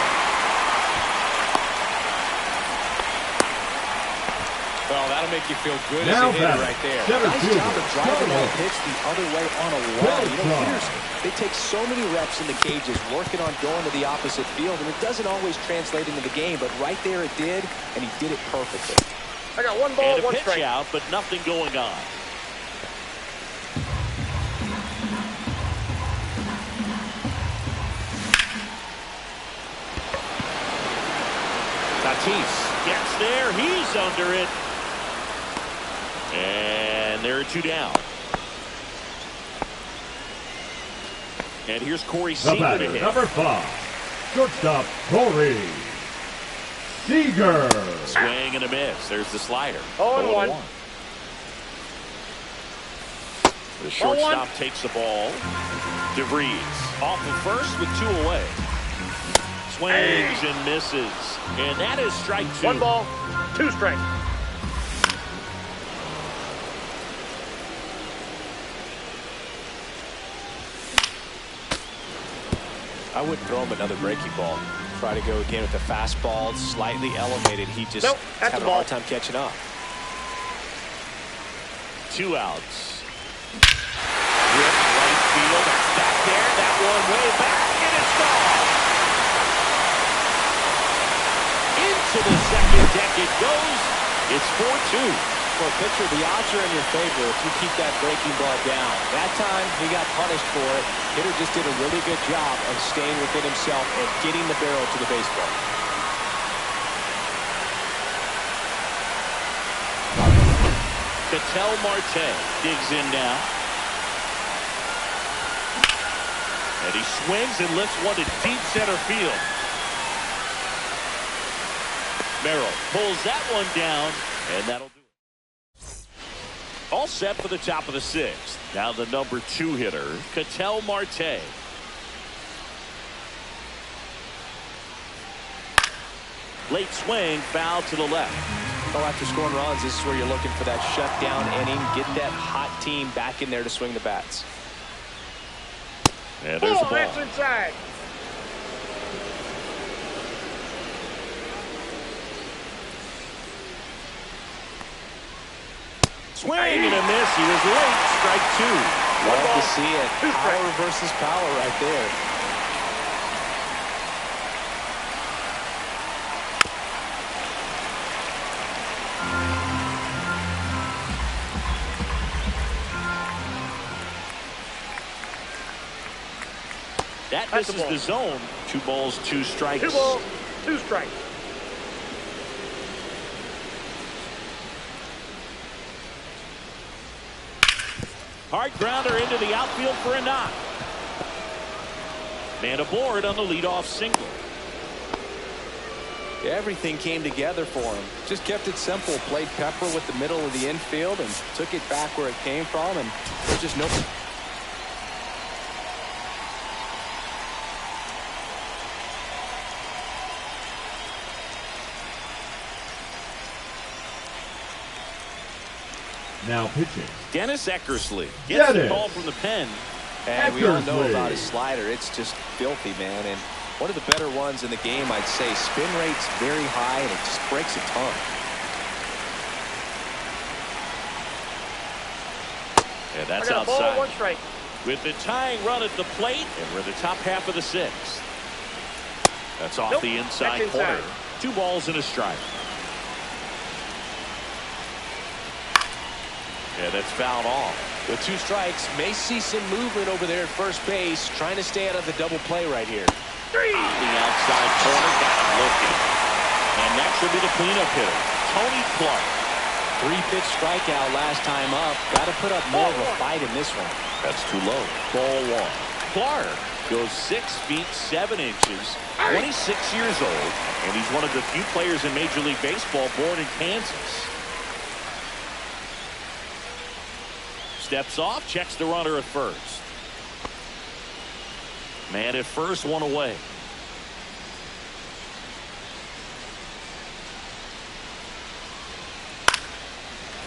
Well, that'll make you feel good as a hitter right there. Nice job of driving that pitch the other way on a run. You know, hitters, they take so many reps in the cages working on going to the opposite field, and it doesn't always translate into the game, but right there it did, and he did it perfectly. I got 1 ball, and 1 pitch strike. out, but nothing going on. Tatis gets there. He's under it. And there are 2 down. And here's Corey Seager to hit. Number 5, shortstop Corey Seager. Swing and a miss. There's the slider. 0-1. The shortstop takes the ball. DeVries off of first with 2 away. Swings and misses. And that is strike 2. 1 ball, 2 strikes. I wouldn't throw him another breaking ball. Try to go again with the fastball, slightly elevated. He just having a hard time catching up. 2 outs. Rip right field. That's back there. That one way back, and it's gone. Into the second deck it goes. It's 4-2. For a pitcher, the odds are in your favor if you keep that breaking ball down. That time, he got punished for it. Hitter just did a really good job of staying within himself and getting the barrel to the baseball. Ketel Marte digs in now. And he swings and lifts one to deep center field. Merrill pulls that one down, and that'll do it. All set for the top of the 6th. Now the number 2 hitter, Ketel Marte. Late swing, foul to the left. Well, after scoring runs, this is where you're looking for that shutdown inning. Get that hot team back in there to swing the bats. And there's the ball. That's inside. Swing and a miss. He was late. Strike 2. Love to see it. Power versus power right there. That misses the zone. 2 balls, 2 strikes. 2 balls, 2 strikes. Hard grounder into the outfield for a knock. Man aboard on the leadoff single. Everything came together for him. Just kept it simple. Played pepper with the middle of the infield and took it back where it came from. And there's just no... Now pitching. Dennis Eckersley gets the call from the pen. And we all know about his slider. It's just filthy, man. And one of the better ones in the game, I'd say. Spin rate's very high, and it just breaks a ton. And that's outside. Ball, 1 strike. With the tying run at the plate, and we're in the top half of the 6th. That's off the inside corner. 2 balls and a strike. And it's fouled off. With 2 strikes, may see some movement over there at first base, trying to stay out of the double play right here. 3. The outside corner, got him looking. And that should be the cleanup hitter, Tony Clark. 3-pitch strikeout last time up. Got to put up more of a fight in this one. That's too low. Ball 1. Clark goes 6 feet 7 inches, 26 years old, and he's one of the few players in Major League Baseball born in Kansas. Steps off, checks the runner at first. Man at first, 1 away.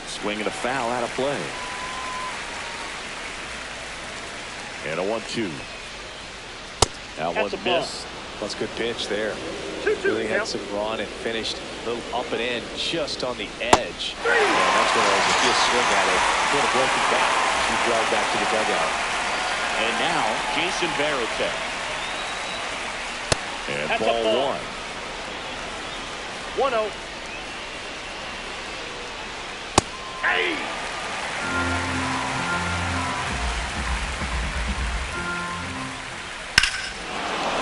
Swing and a foul out of play. And a 1-2. That one missed. That's a good pitch there. 2-2. Really had some run and finished a little up and in just on the edge. And that's when I was just swing at it. Put a broken back. She drove back to the dugout. And now Jason Varitek. And that's ball 1. 1-0. Hey!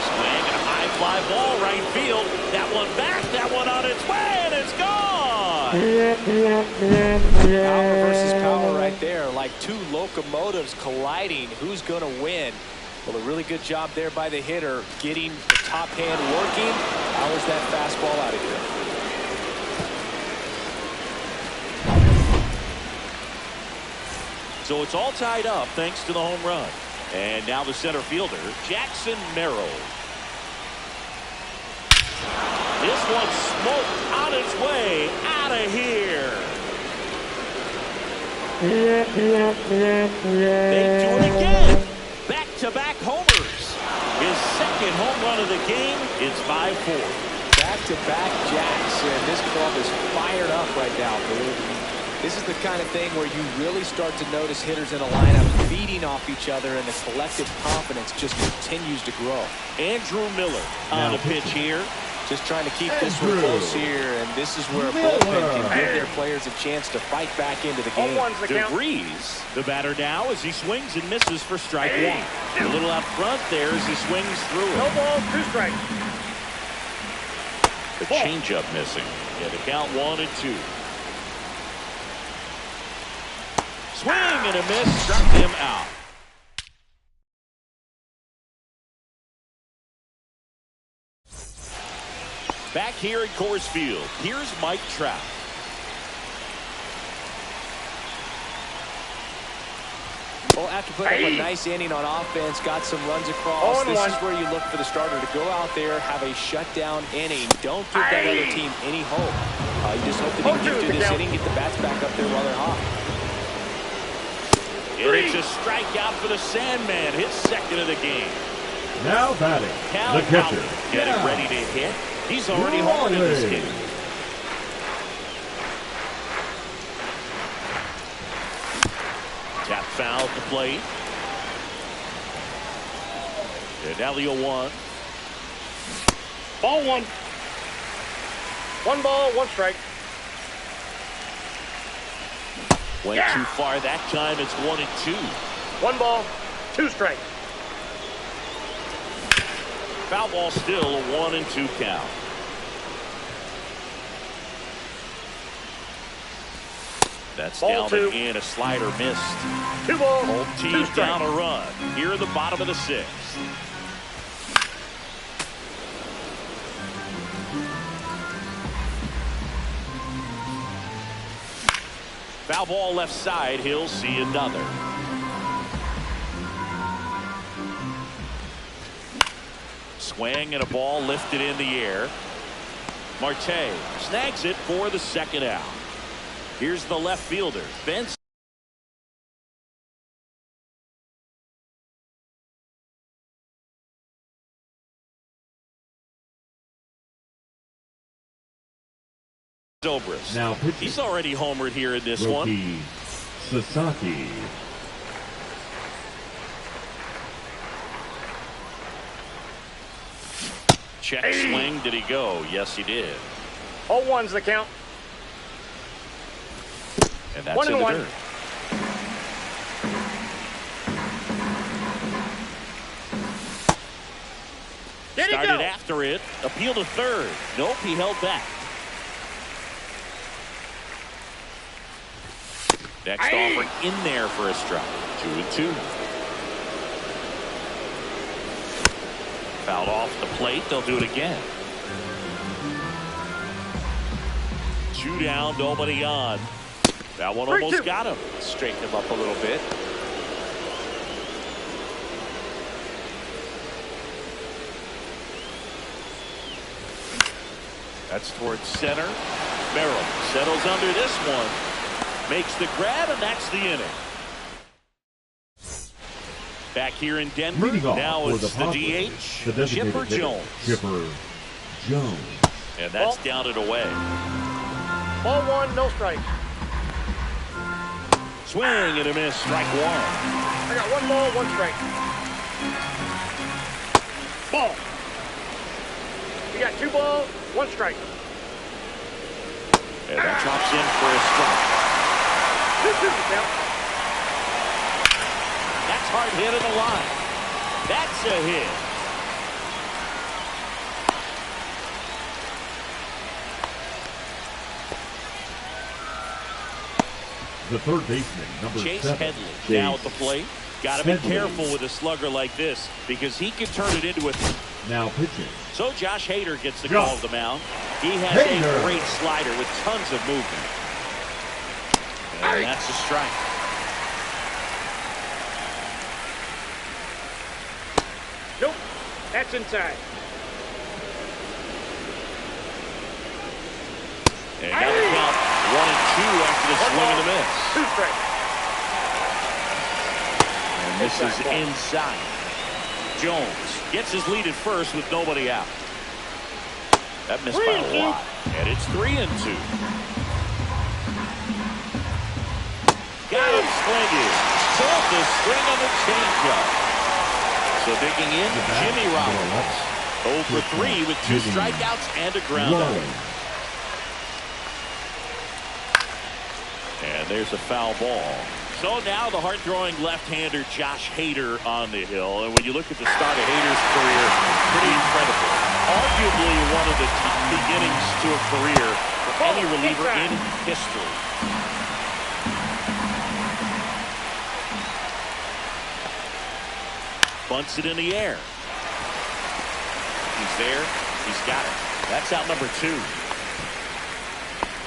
Swing and a high fly ball right field. That one back, that one on its way, and it's gone. Power versus power right there, like 2 locomotives colliding. Who's going to win? Well, a really good job there by the hitter, getting the top hand working. How is that fastball out of here? So it's all tied up thanks to the home run. And now the center fielder, Jackson Merrill. This one smoked on its way out of here. They do it again. Back-to-back homers. His second home run of the game. It's 5-4. Back-to-back jacks, and this club is fired up right now, dude. This is the kind of thing where you really start to notice hitters in a lineup feeding off each other, and the collective confidence just continues to grow. Andrew Miller on the pitch here. Just trying to keep this one close here, and this is where a bullpen can give their players a chance to fight back into the game. DeVries, the batter now, as he swings and misses for strike one. A little out front there as he swings through it. No ball, 2 strikes. The changeup missing. Yeah, the count 1-2. Swing and a miss, struck him out. Back here at Coors Field, here's Mike Trout. Well, after putting up a nice inning on offense, got some runs across, this is where you look for the starter to go out there, have a shutdown inning. Don't give that other team any hope. You just hope that he can get through this inning, get the bats back up there while they're hot. And it's a strikeout for the Sandman, his second of the game. Now batting, the catcher. Getting ready to hit. He's already hard in this game. Tap foul at the plate. And now the 0-1. Ball 1. 1 ball, 1 strike. Went too far that time. It's 1-2. 1 ball, 2 strikes. Foul ball still, a 1-2 count. That's ball down 2. and in. A slider missed. 2 balls, Both 2 teams strikes. down a run. Here in the bottom of the 6th. Foul ball left side. He'll see another. Swing and a ball lifted in the air. Marte snags it for the second out. Here's the left fielder, Vince. Zobrist. Now pitching. He's already homered here in this one. Sasaki. Check swing. Did he go? Yes, he did. 0-1's the count. And that's in the dirt. Started after it. Appeal to third. Nope, he held back. Next offer in there for a strike. 2-2. Fouled off the plate. They'll do it again. 2 down, nobody on. That one almost got him. Straighten him up a little bit. That's towards center. Merrill settles under this one. Makes the grab, and that's the inning. Back here in Denver, now it's the DH, Chipper Jones. Chipper Jones. And that's down and away. Ball 1, no strikes. Swing and a miss, strike 1. I got 1 ball, 1 strike. Ball. You got 2 balls, 1 strike. And that drops in for a strike. 2-2 the count. That's hard hit of the line. That's a hit. The third baseman, number Chase 7. Headley now at the plate. Got to be careful with a slugger like this because he can turn it into a... Now pitching. So Josh Hader gets the call of the mound. He has a great slider with tons of movement. And that's a strike. Nope, that's inside. And now the count 1-2 after the swing and a miss. 2 strikes. And this is inside. Jones gets his lead at first with nobody out. That missed by a lot. And it's 3-2. Got him swinging. Pulled the string on the changeup. So digging in, Jimmy Rollins. 0 for 3 with 2 strikeouts and a ground out. And there's a foul ball. So now the hard-throwing left-hander Josh Hader on the hill. And when you look at the start of Hader's career, pretty incredible. Arguably one of the top beginnings to a career for any reliever in history. Bunts it in the air. He's there. He's got it. That's out number 2.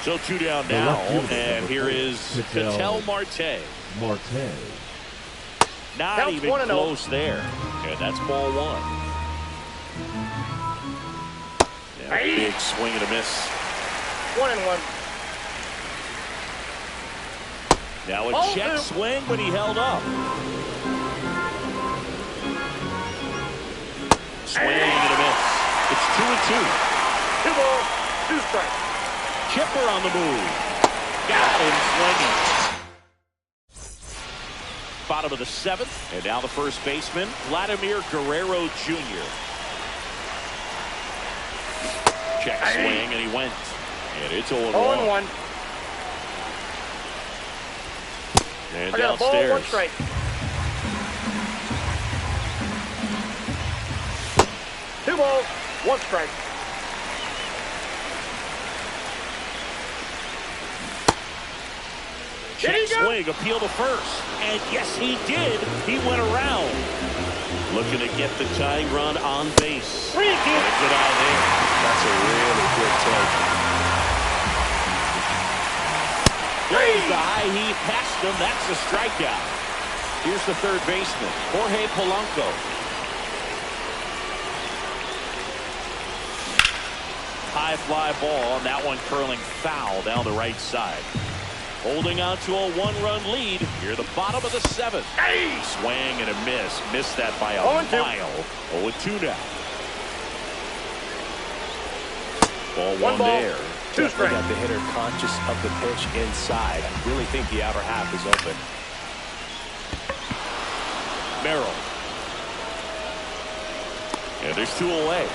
So 2 down now, and here is Ketel Marte. Not even close there. And that's ball 1. Yeah, big swing and a miss. 1-1. Now a check swing, but he held up. Swing and a miss. It's 2-2. 2 balls, 2 strikes. Chipper on the move. Got him swinging. Bottom of the 7th, and now the first baseman, Vladimir Guerrero Jr. Check swing, and he went. And it's 0-1. And I got downstairs. a ball, 1 strike. Two balls, 1 strike. Check swing, appeal to first. And yes, he did. He went around. Looking to get the tying run on base. And a good eye there. That's a really good take. There's the high heat past him. That's a strikeout. Here's the third baseman, Jorge Polanco. High fly ball, and that one curling foul down the right side. Holding on to a 1-run lead. Here the bottom of the 7th. Swing and a miss. Missed that by a mile. 0-2 now. Ball 1 there. 2 strikes. Got the hitter conscious of the pitch inside. I really think the outer half is open. Merrill. And there's 2 away.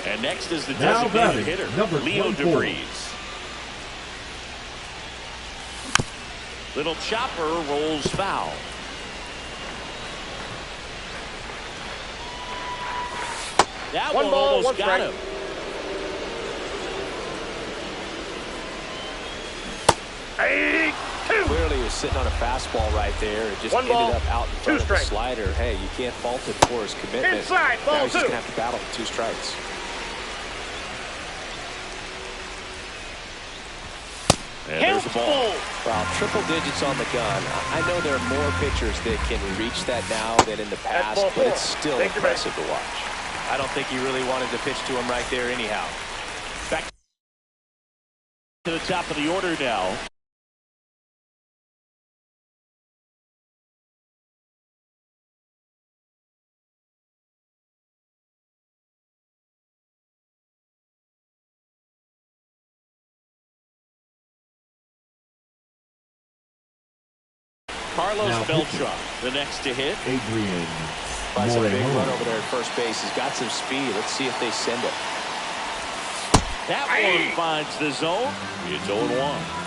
And next is the designated hitter, Leo DeVries. Little chopper rolls foul. That one almost got him. Clearly he was sitting on a fastball right there. It just ended up out in front of the slider. Hey, you can't fault it for his commitment. Inside, ball 2. Now he's just going to have to battle for 2 strikes. And there's the ball. Well, triple digits on the gun. I know there are more pitchers that can reach that now than in the past, but it's still impressive to watch. I don't think he really wanted to pitch to him right there anyhow. Back to the top of the order now. Carlos Beltran, the next to hit. Adrian That's a big run over there at first base. He's got some speed. Let's see if they send it. That one finds the zone. It's 0-1.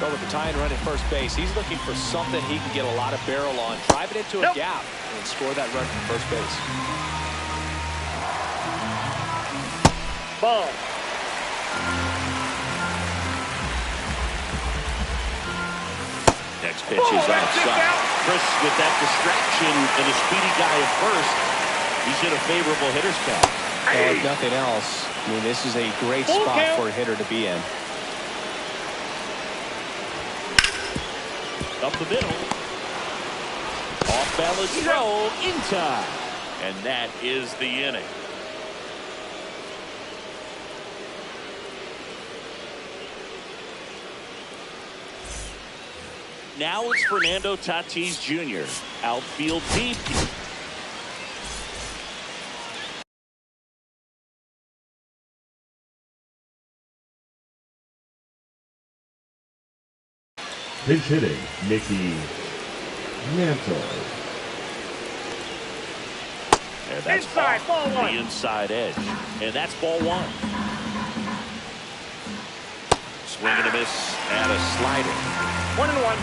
Go with the tying run at first base. He's looking for something he can get a lot of barrel on. Drive it into a gap and score that run from first base. Ball. Next pitch is outside. Chris, with that distraction and a speedy guy at first, he's in a favorable hitter's count. If nothing else, I mean, this is a great spot for a hitter to be in. Up the middle. Off balance throw in time. And that is the inning. Now it's Fernando Tatis Jr. Outfield deep. Pinch hitting, Mickey Mantle. And that's inside, ball one. The inside edge. And that's ball one. Swing and a miss and a slider. 1-1.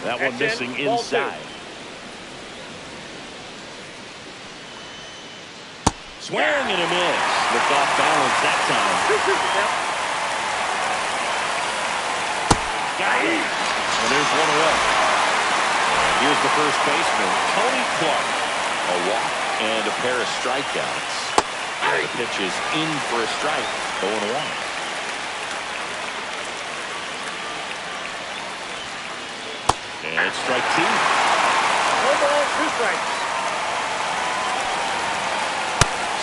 That one That's missing Ball inside. Swing and a miss. Looked off balance that time. 2-2 now. Got it. And there's one away. Here's the first baseman, Tony Clark. A walk and a pair of strikeouts. The pitch is in for a strike. 0-1. And strike two. No ball, 2 strikes.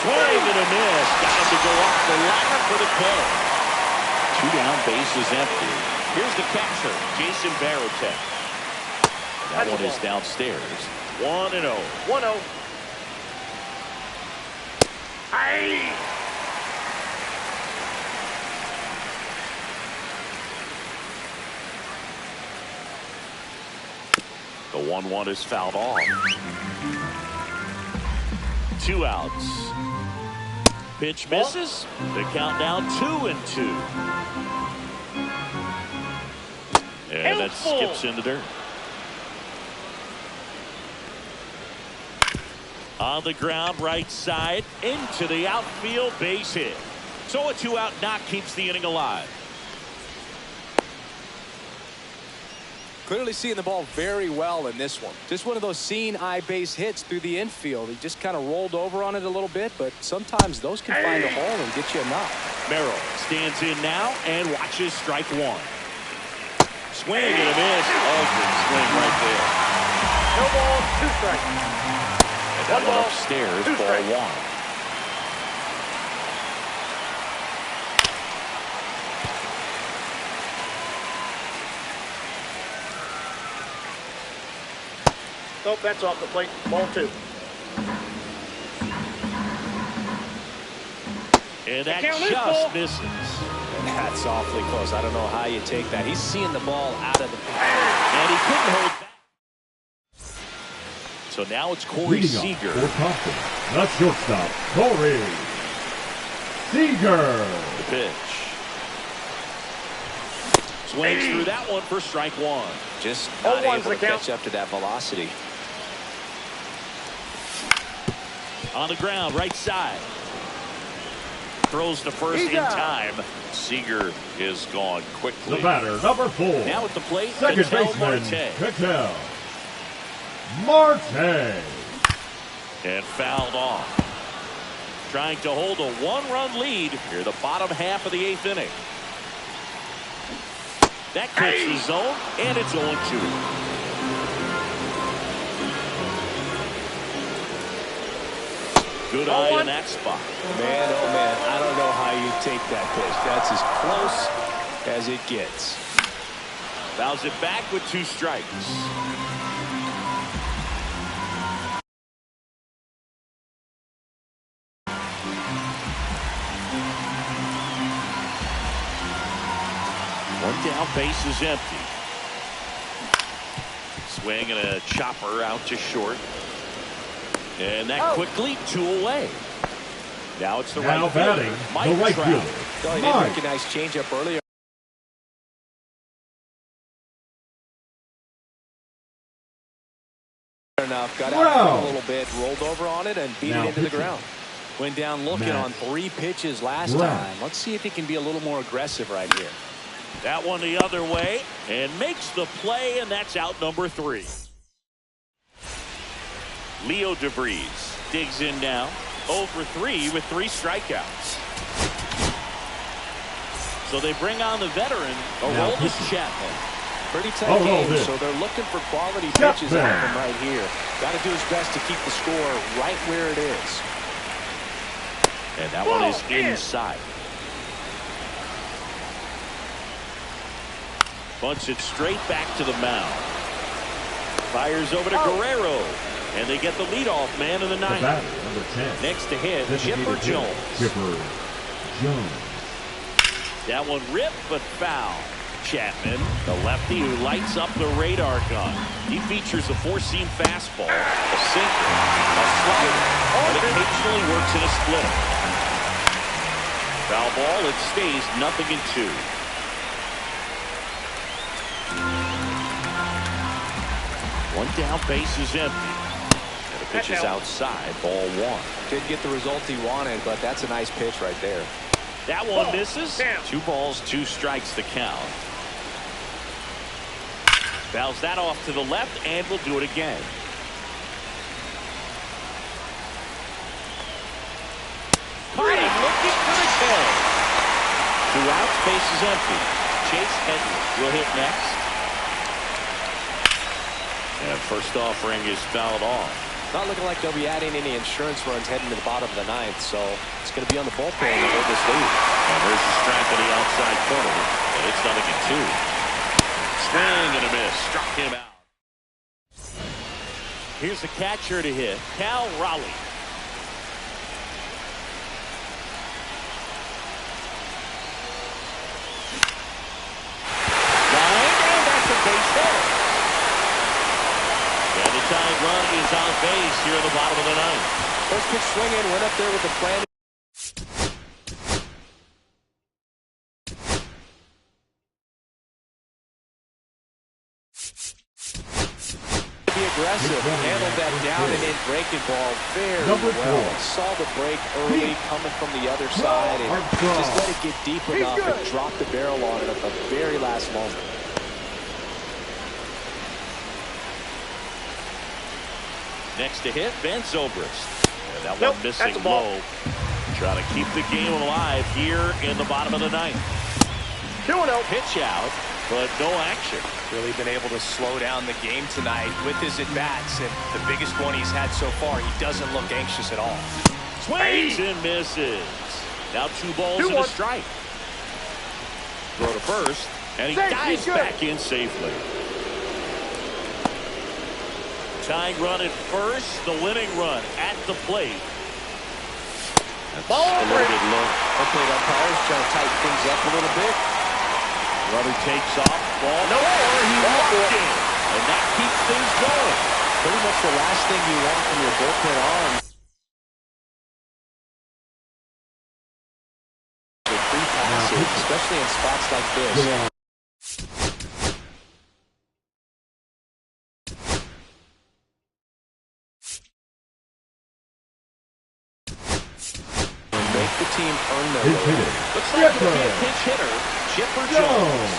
Swing and a miss. Got him to go off the ladder for the kill. 2 down, bases empty. Here's the catcher, Jason Varitek. That one is downstairs. 1-0. 1-0. Aye. The 1-1 is fouled off. 2 outs. Pitch misses. The count down 2-2. And that skips into dirt. On the ground, right side, into the outfield, base hit. So a 2-out knock keeps the inning alive. Clearly seeing the ball very well in this one. Just one of those seeing eye base hits through the infield. He just kind of rolled over on it a little bit, but sometimes those can find a hole and get you a knock. Merrill stands in now and watches strike one. Swing and a miss. Aldridge swing right there. No ball, 2 strikes. And that one upstairs, ball one. Nope, that's off the plate. Ball 2. And that just misses. And that's awfully close. I don't know how you take that. He's seeing the ball out of the plate. And he couldn't hold back. So now it's Corey Seager. For Compton, the shortstop, Corey Seager. The pitch. Swings through that one for strike one. Just not able to the count. catch up to that velocity. On the ground, right side. Throws to first in time. Seager is gone quickly. The batter, number 4. Now at the plate, second baseman, Ketel Marte. And fouled off. Trying to hold a 1-run lead here, the bottom half of the 8th inning. That cuts the zone, and it's 0-2. Good eye in that spot. Man, oh man, I don't know how you take that pitch. That's as close as it gets. Fouls it back with 2 strikes. One down, base is empty. Swing and a chopper out to short. And that quickly 2 away. Now it's the right batting, fielder, the right Trout. fielder. Well, he didn't make a nice changeup earlier. Enough, got out a little bit, rolled over on it, and beat it into the ground. Went down looking on 3 pitches last time. Let's see if he can be a little more aggressive right here. That one the other way and makes the play, and that's out number 3. Leo DeVries digs in now. 0 for 3 with 3 strikeouts. So they bring on the veteran, Aroldis Chapman. Pretty tight game, so they're looking for quality pitches out of him right here. Got to do his best to keep the score right where it is. And that one is inside. Bunts it straight back to the mound. Fires over to Guerrero. And they get the leadoff man in the 9th. Number 10. Next to hit, Chipper Jones. Chipper Jones. That one ripped but foul. Chapman, the lefty who lights up the radar gun. He features a four-seam fastball, a sinker, a slider, and occasionally works in a splitter. Foul ball, it stays 0-2. One down, base is empty. And the pitch is outside, ball one. Didn't get the result he wanted, but that's a nice pitch right there. That one misses. 2 balls, 2 strikes the count. Fouls that off to the left, and will do it again. Caught him looking for the kill. 2 outs, base is empty. Chase Headley will hit next. And first offering is fouled off. Not looking like they'll be adding any insurance runs heading to the bottom of the 9th, so it's going to be on the bullpen to hold this lead. And there's a strike in the outside corner, and it's 0-2. Swing and a miss. Struck him out. Here's the catcher to hit, Cal Raleigh. Line, and that's a base hit. And the tying run is on base here in the bottom of the 9th. First pitch swinging, went up there with the plan. Be aggressive, handled that down and in breaking ball very well. Saw the break early coming from the other side and just let it get deep enough and drop the barrel on it at the very last moment. Next to hit, Ben Zobrist. And that one missing low. Trying to keep the game alive here in the bottom of the 9th. 2-0. Pitch out, but no action. Really been able to slow down the game tonight with his at-bats, and the biggest one he's had so far. He doesn't look anxious at all. Swings and misses. Now 2 balls and a strike. Throw to first, and he dives back in safely. Tying run at first, the winning run at the plate. That's a little bit low. Okay, the umpires trying to tighten things up a little bit. Runner takes off, ball no more, he walked in, and that keeps things going. Pretty much the last thing you want from your bullpen arm. The free passes, especially in spots like this. Make the team earn their way. Looks like a pinch hitter, Chipper Jones.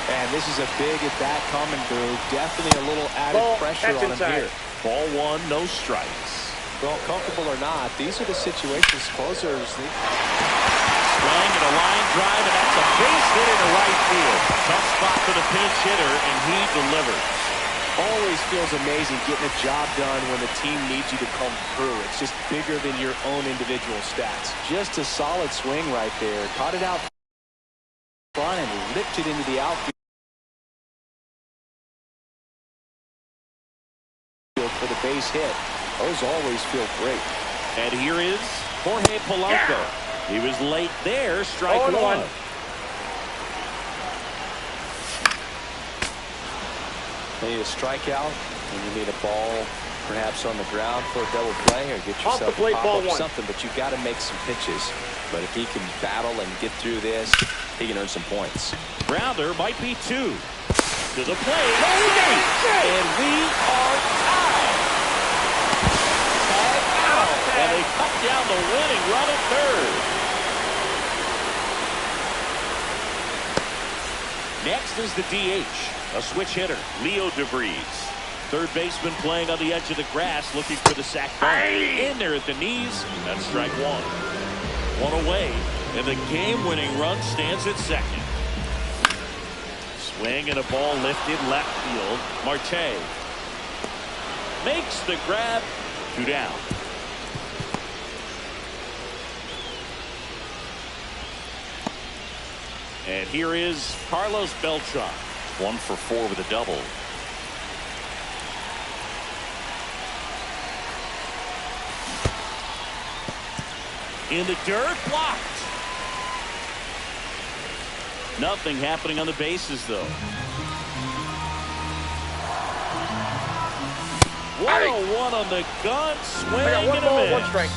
And this is a big at-bat coming through. Definitely a little added pressure on him here. Ball 1, no strikes. Well, comfortable or not, these are the situations closers. Swing and a line drive, and that's a base hit into right field. Tough spot for the pinch hitter, and he delivers. Always feels amazing getting a job done when the team needs you to come through. It's just bigger than your own individual stats. Just a solid swing right there. Caught it out front and lifted into the outfield for the base hit. Those always feel great. And here is Jorge Polanco. He was late there, strike 1. You need a strikeout, and you need a ball perhaps on the ground for a double play, or get yourself a pop up something, but you've got to make some pitches. But if he can battle and get through this, he can earn some points. Grounder might be 2. To the plate. And we are tied. Tag out. And they cut down the winning run at third. Next is the DH. A switch hitter, Leo DeVries. Third baseman playing on the edge of the grass, looking for the sac bunt. In there at the knees. That's strike 1. 1 away, and the game-winning run stands at second. Swing and a ball lifted left field. Marte makes the grab. 2 down. And here is Carlos Beltran. 1 for 4 with a double. In the dirt, blocked. Nothing happening on the bases, though. 1-0-1 on the gun. Swing and a miss. 1 strike.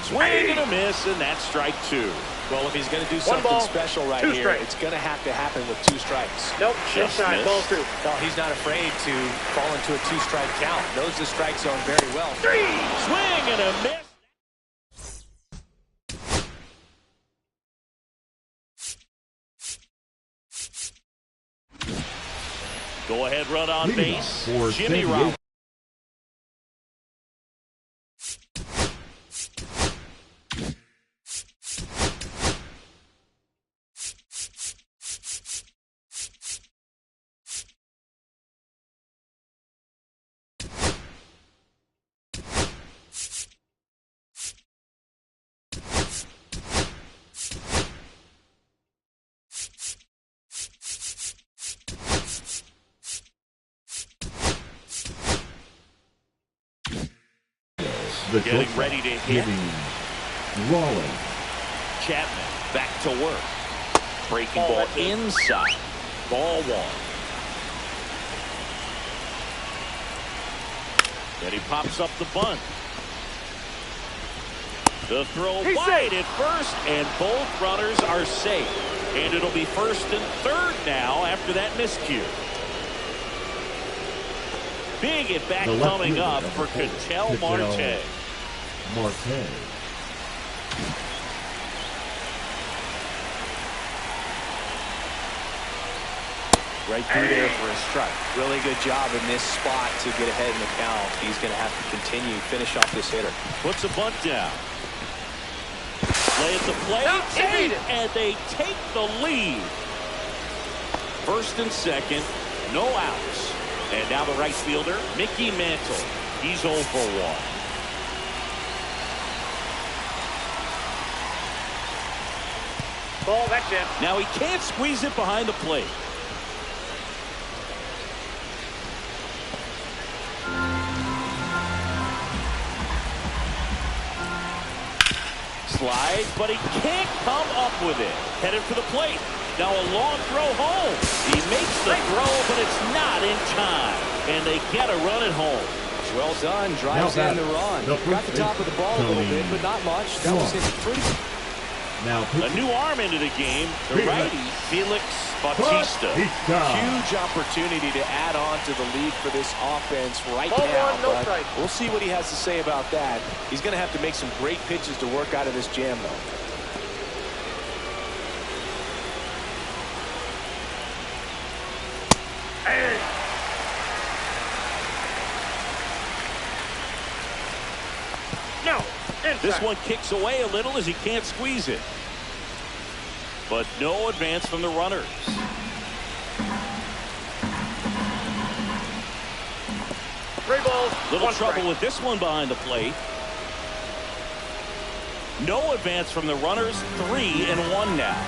Swing and a miss, and that's strike 2. Well, if he's going to do something special right here, it's going to have to happen with 2 strikes. Nope, inside, ball 2. No, he's not afraid to fall into a 2-strike count. Knows the strike zone very well. 3. Swing and a miss. Go ahead, run on base. Jimmy Rollins. Getting ready to hit. Rollins. Chapman back to work. Breaking ball inside. Ball 1. Then he pops up the bunt. The throw wide at first, and both runners are safe. And it'll be first and third now after that miscue. Big at bat coming up for Ketel Marte. Right through there for a strike. Really good job in this spot to get ahead in the count. He's going to have to continue, finish off this hitter. Puts a bunt down. Play at the plate, and they take the lead. First and second, no outs. And now the right fielder, Mickey Mantle. He's 0 for 1. Ball, that's it. Now he can't squeeze it behind the plate. Slides, but he can't come up with it. Headed for the plate. Now a long throw home. He makes the throw, but it's not in time. And they get a run at home. Well done. Drives in the run. Got the top of the ball a little bit, but not much. That was hit pretty. Now a new arm into the game. The righty, Felix Bautista. Huge opportunity to add on to the lead for this offense right now. But we'll see what he has to say about that. He's going to have to make some great pitches to work out of this jam, though. This one kicks away a little as he can't squeeze it. But no advance from the runners. Three balls. Little trouble with this one behind the plate. No advance from the runners. 3-1 now.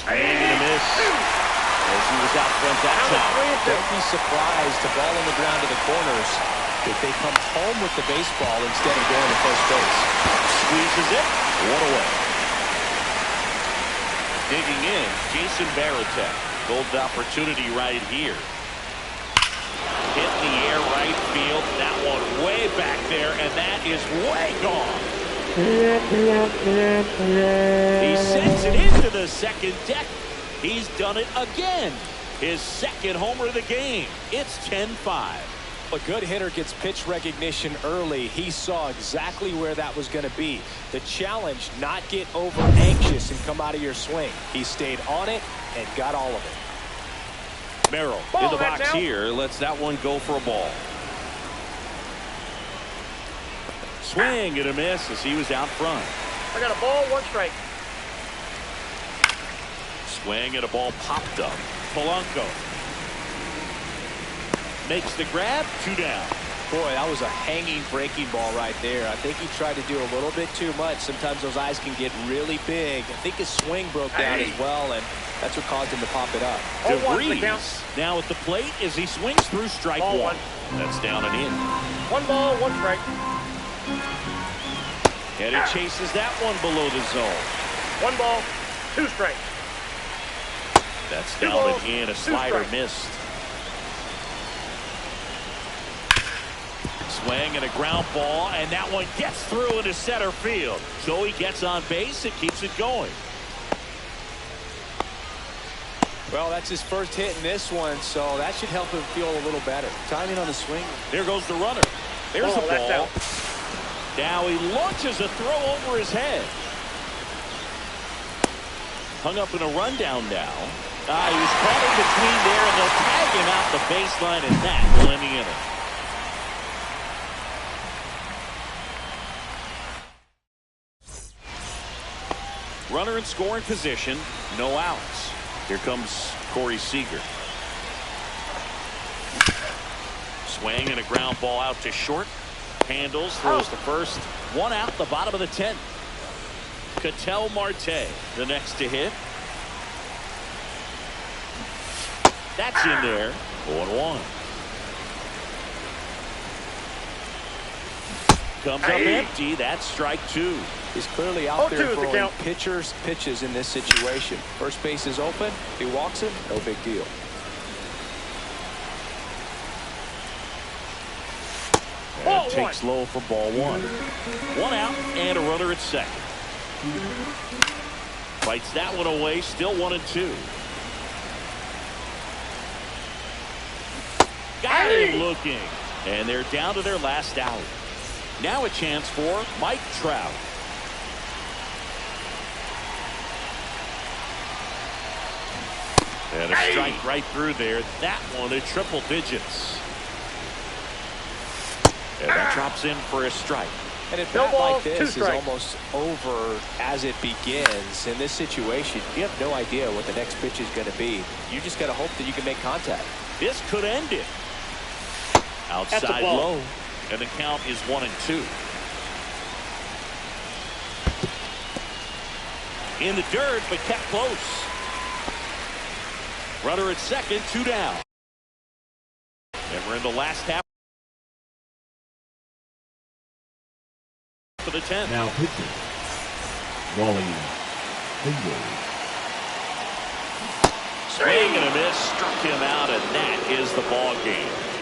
Swing and a miss. As he was out front that time. Don't be surprised to ball on the ground to the corners if they come home with the baseball instead of going to first base. Squeezes it. One away. Digging in, Jason Varitek. Golden opportunity right here. Hit in the air right field. That one way back there, and that is way gone. He sends it into the second deck. He's done it again. His second homer of the game. It's 10-5. A good hitter gets pitch recognition early. He saw exactly where that was going to be. The challenge, not get over anxious and come out of your swing. He stayed on it and got all of it. Merrill in the box here. Lets that one go for a ball. Swing and a miss as he was out front. I got a ball, 1 strike. Swing and a ball popped up. Polanco makes the grab. 2 down. Boy, that was a hanging breaking ball right there. I think he tried to do a little bit too much. Sometimes those eyes can get really big. I think his swing broke down as well, and that's what caused him to pop it up. DeVries now at the plate as he swings through strike 1. That's down and in. 1 ball, 1 strike. And he chases that one below the zone. 1 ball, 2 strikes. That's 2 down balls, and in. A 2 slider strikes. missed. Swing and a ground ball, and that one gets through into center field. Joey gets on base and keeps it going. Well, that's his first hit in this one, so that should help him feel a little better. Timing on the swing. There goes the runner. There's the that's ball. out. Now he launches a throw over his head. Hung up in a rundown now. He was caught in between there, and they'll tag him out the baseline, and that will end the inning. Runner in scoring position, no outs. Here comes Corey Seager. Swing and a ground ball out to short. Handles, throws to first. 1 out, the bottom of the 10th. Ketel Marte, the next to hit. That's in there. 0-1. Comes up empty. That's strike 2. He's clearly out there 0-2 is the throwing count. pitchers pitches in this situation. First base is open. If he walks him, no big deal. And takes low for ball 1. 1 out and a runner at second. Fights that one away. Still 1-2. Got him looking. And they're down to their last out. Now a chance for Mike Trout. And a strike right through there. That one at triple digits. And that drops in for a strike. And at bat like this is almost over as it begins. In this situation, you have no idea what the next pitch is going to be. You just got to hope that you can make contact. This could end it. Outside low. And the count is 1-2. In the dirt, but kept close. Runner at second, 2 down. And we're in the last half for the 10th. Now pitching. Wally Single. Swing and a miss, struck him out, and that is the ball game.